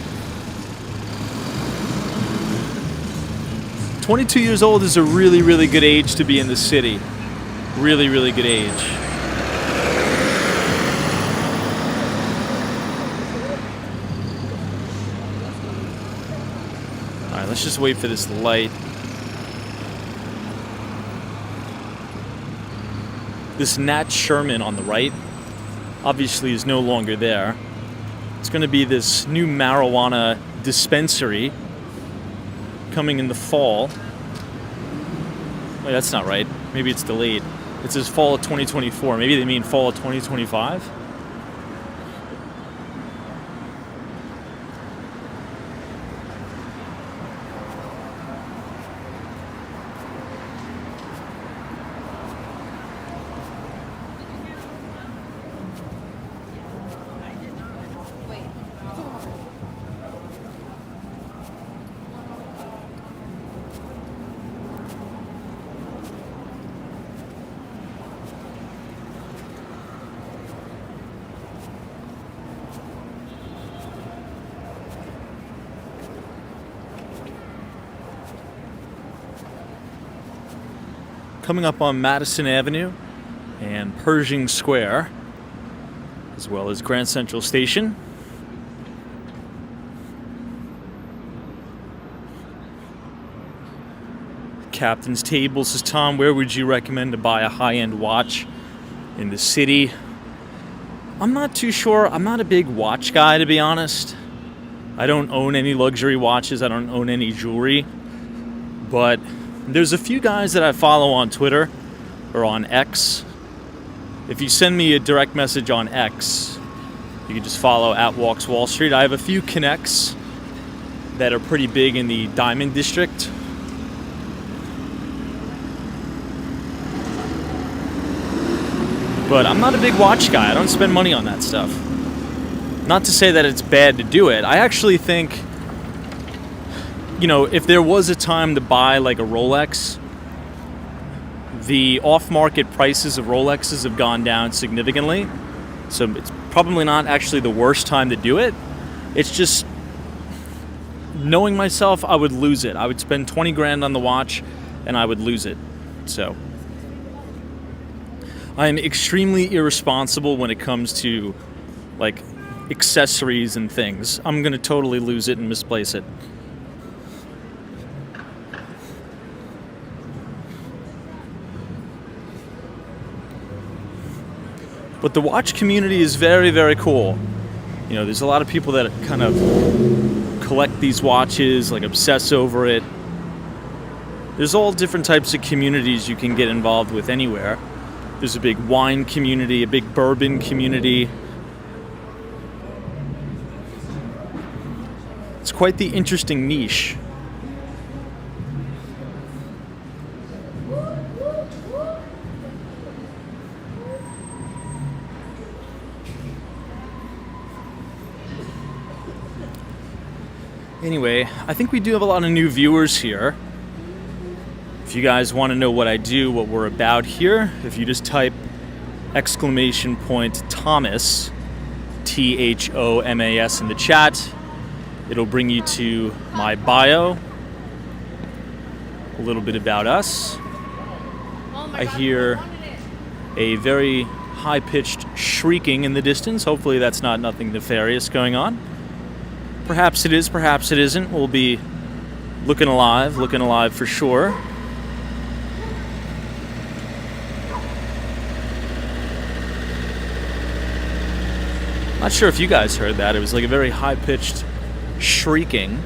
22 years old is a really, really good age to be in the city. Really, really good age. Alright, let's just wait for this light. This Nat Sherman on the right obviously is no longer there. It's going to be this new marijuana dispensary coming in the fall. Wait, that's not right. Maybe it's delayed. It says fall of 2024. Maybe they mean fall of 2025? Coming up on Madison Avenue and Pershing Square, as well as Grand Central Station. Captain's Table says, Tom, where would you recommend to buy a high-end watch in the city? I'm not too sure. I'm not a big watch guy, to be honest. I don't own any luxury watches. I don't own any jewelry. But there's a few guys that I follow on Twitter or on X. If you send me a direct message on X, you can just follow @WalksWallStreet. I have a few connects that are pretty big in the Diamond District. But I'm not a big watch guy. I don't spend money on that stuff. Not to say that it's bad to do it. I actually think, you know, if there was a time to buy like a Rolex, the off-market prices of Rolexes have gone down significantly. So it's probably not actually the worst time to do it. It's just, knowing myself, I would lose it. I would spend 20 grand on the watch and I would lose it. So I am extremely irresponsible when it comes to like accessories and things. I'm going to totally lose it and misplace it. But the watch community is very, very cool. You know, there's a lot of people that kind of collect these watches, like obsess over it. There's all different types of communities you can get involved with anywhere. There's a big wine community, a big bourbon community. It's quite the interesting niche. Anyway, I think we do have a lot of new viewers here. If you guys want to know what I do, what we're about here, if you just type !Thomas, THOMAS in the chat, it'll bring you to my bio, a little bit about us. I hear a very high-pitched shrieking in the distance. Hopefully that's not nothing nefarious going on. Perhaps it is, perhaps it isn't. We'll be looking alive for sure. Not sure if you guys heard that. It was like a very high-pitched shrieking.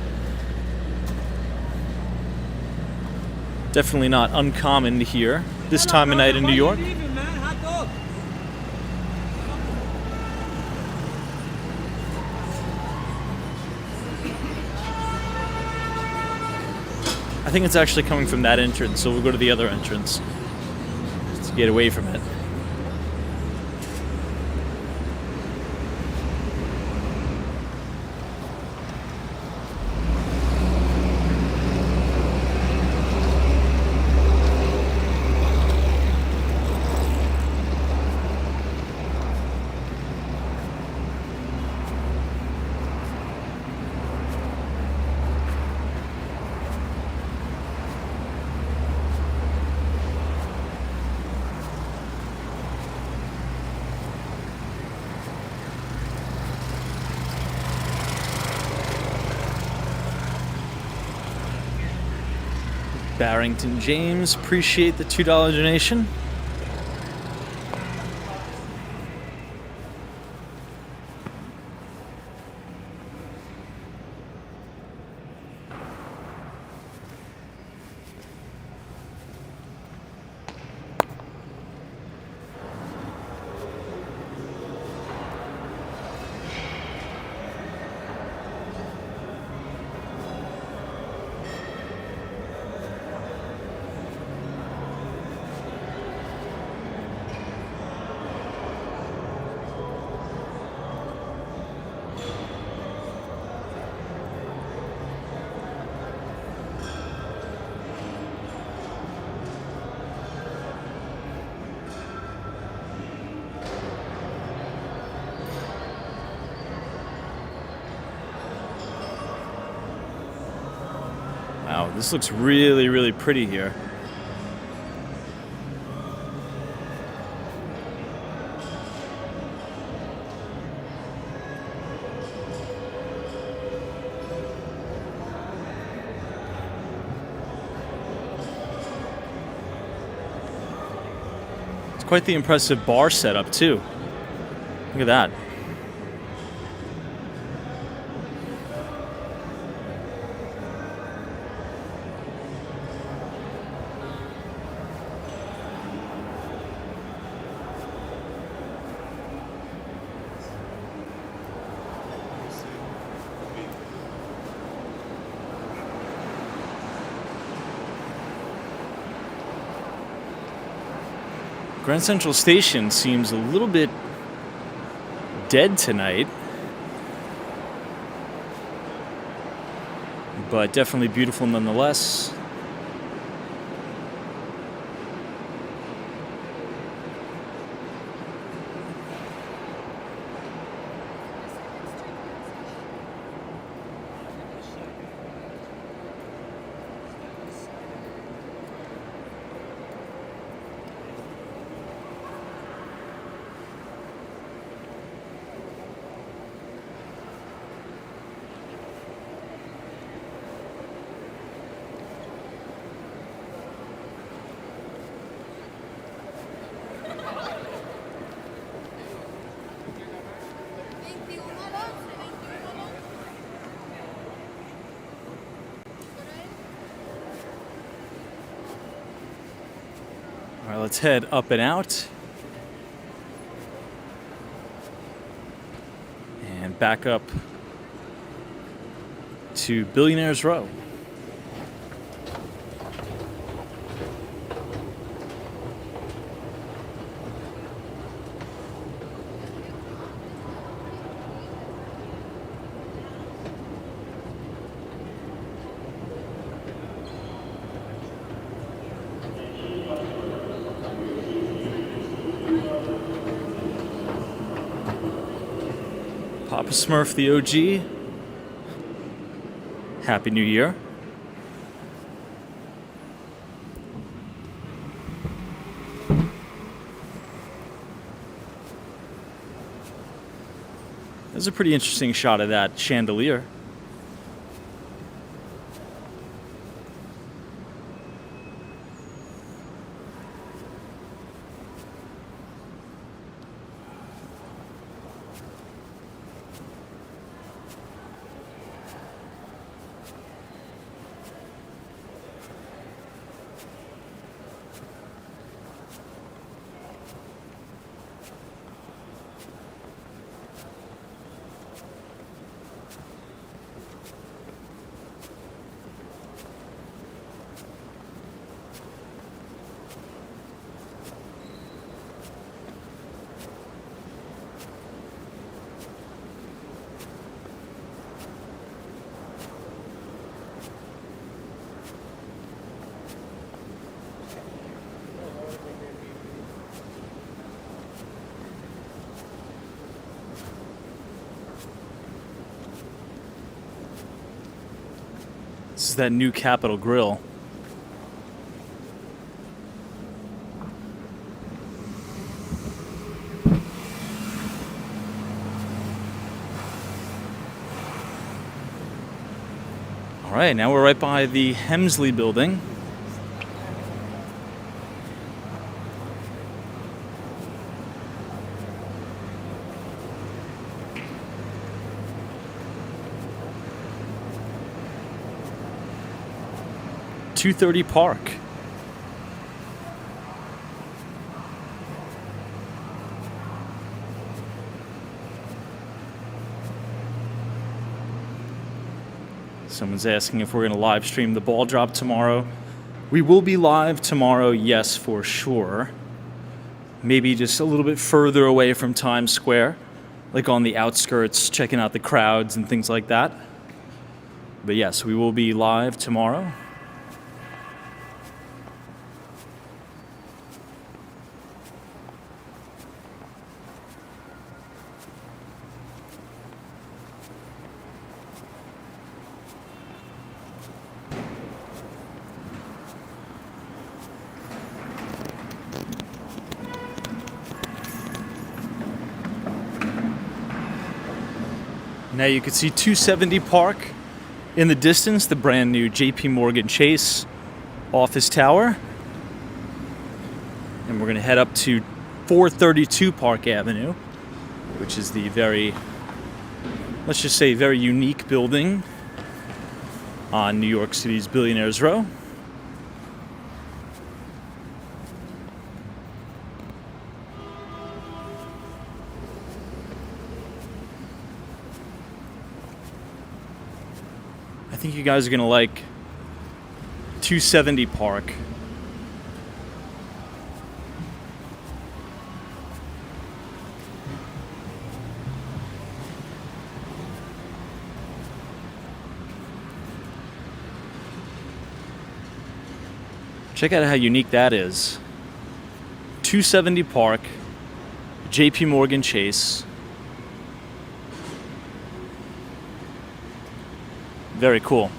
Definitely not uncommon to hear this time of night in New York. I think it's actually coming from that entrance, so we'll go to the other entrance to get away from it. Barrington James, appreciate the $2 donation. Wow, this looks really, really pretty here. It's quite the impressive bar setup, too. Look at that. Grand Central Station seems a little bit dead tonight, but definitely beautiful nonetheless. All right, let's head up and out. And back up to Billionaires Row. Papa Smurf, the OG. Happy New Year. There's a pretty interesting shot of that chandelier. This is that new Capitol Grill. All right, now we're right by the Hemsley building. .230 Park. Someone's asking if we're going to live stream the ball drop tomorrow. We will be live tomorrow, yes, for sure. Maybe just a little bit further away from Times Square, like on the outskirts, checking out the crowds and things like that. But yes, we will be live tomorrow. Now you can see 270 Park in the distance, the brand new JP Morgan Chase office tower. And we're going to head up to 432 Park Avenue, which is the very, let's just say, very unique building on New York City's Billionaires Row. I think you guys are going to like 270 Park. Check out how unique that is. 270 Park, JP Morgan Chase. Very cool.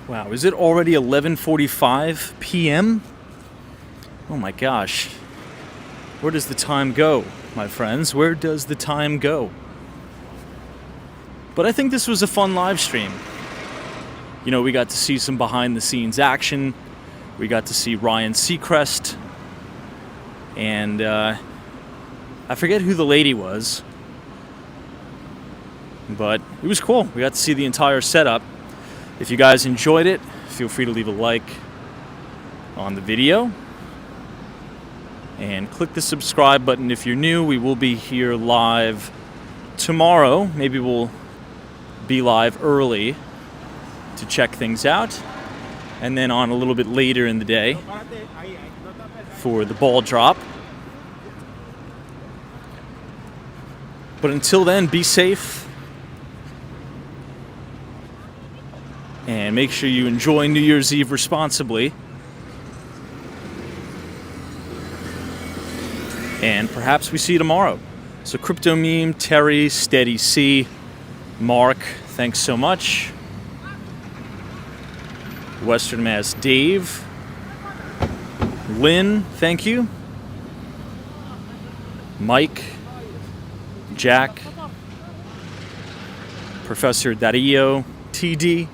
Wow, is it already 11:45 p.m.? Oh my gosh. Where does the time go, my friends? Where does the time go? But I think this was a fun live stream. You know, we got to see some behind-the-scenes action. We got to see Ryan Seacrest. And I forget who the lady was. But it was cool. We got to see the entire setup. If you guys enjoyed it, feel free to leave a like on the video. And click the subscribe button if you're new. We will be here live tomorrow. Maybe we'll be live early to check things out. And then on a little bit later in the day for the ball drop. But until then, be safe. And make sure you enjoy New Year's Eve responsibly. And perhaps we see you tomorrow. So Crypto Meme, Terry, Steady C, Mark, thanks so much. Western Mass Dave, Lynn, thank you. Mike, Jack, Professor Dario, TD,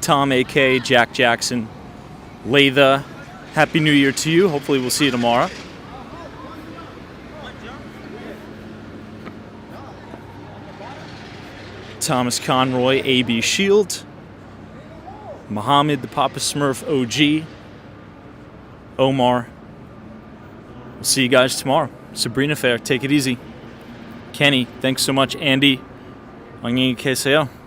Tom AK, Jack Jackson, Latha. Happy New Year to you. Hopefully we'll see you tomorrow. Thomas Conroy, AB Shield, Muhammad the Papa Smurf OG, Omar. We'll see you guys tomorrow. Sabrina Fair, take it easy. Kenny, thanks so much. Andy, ang ingin kayo sa'yo.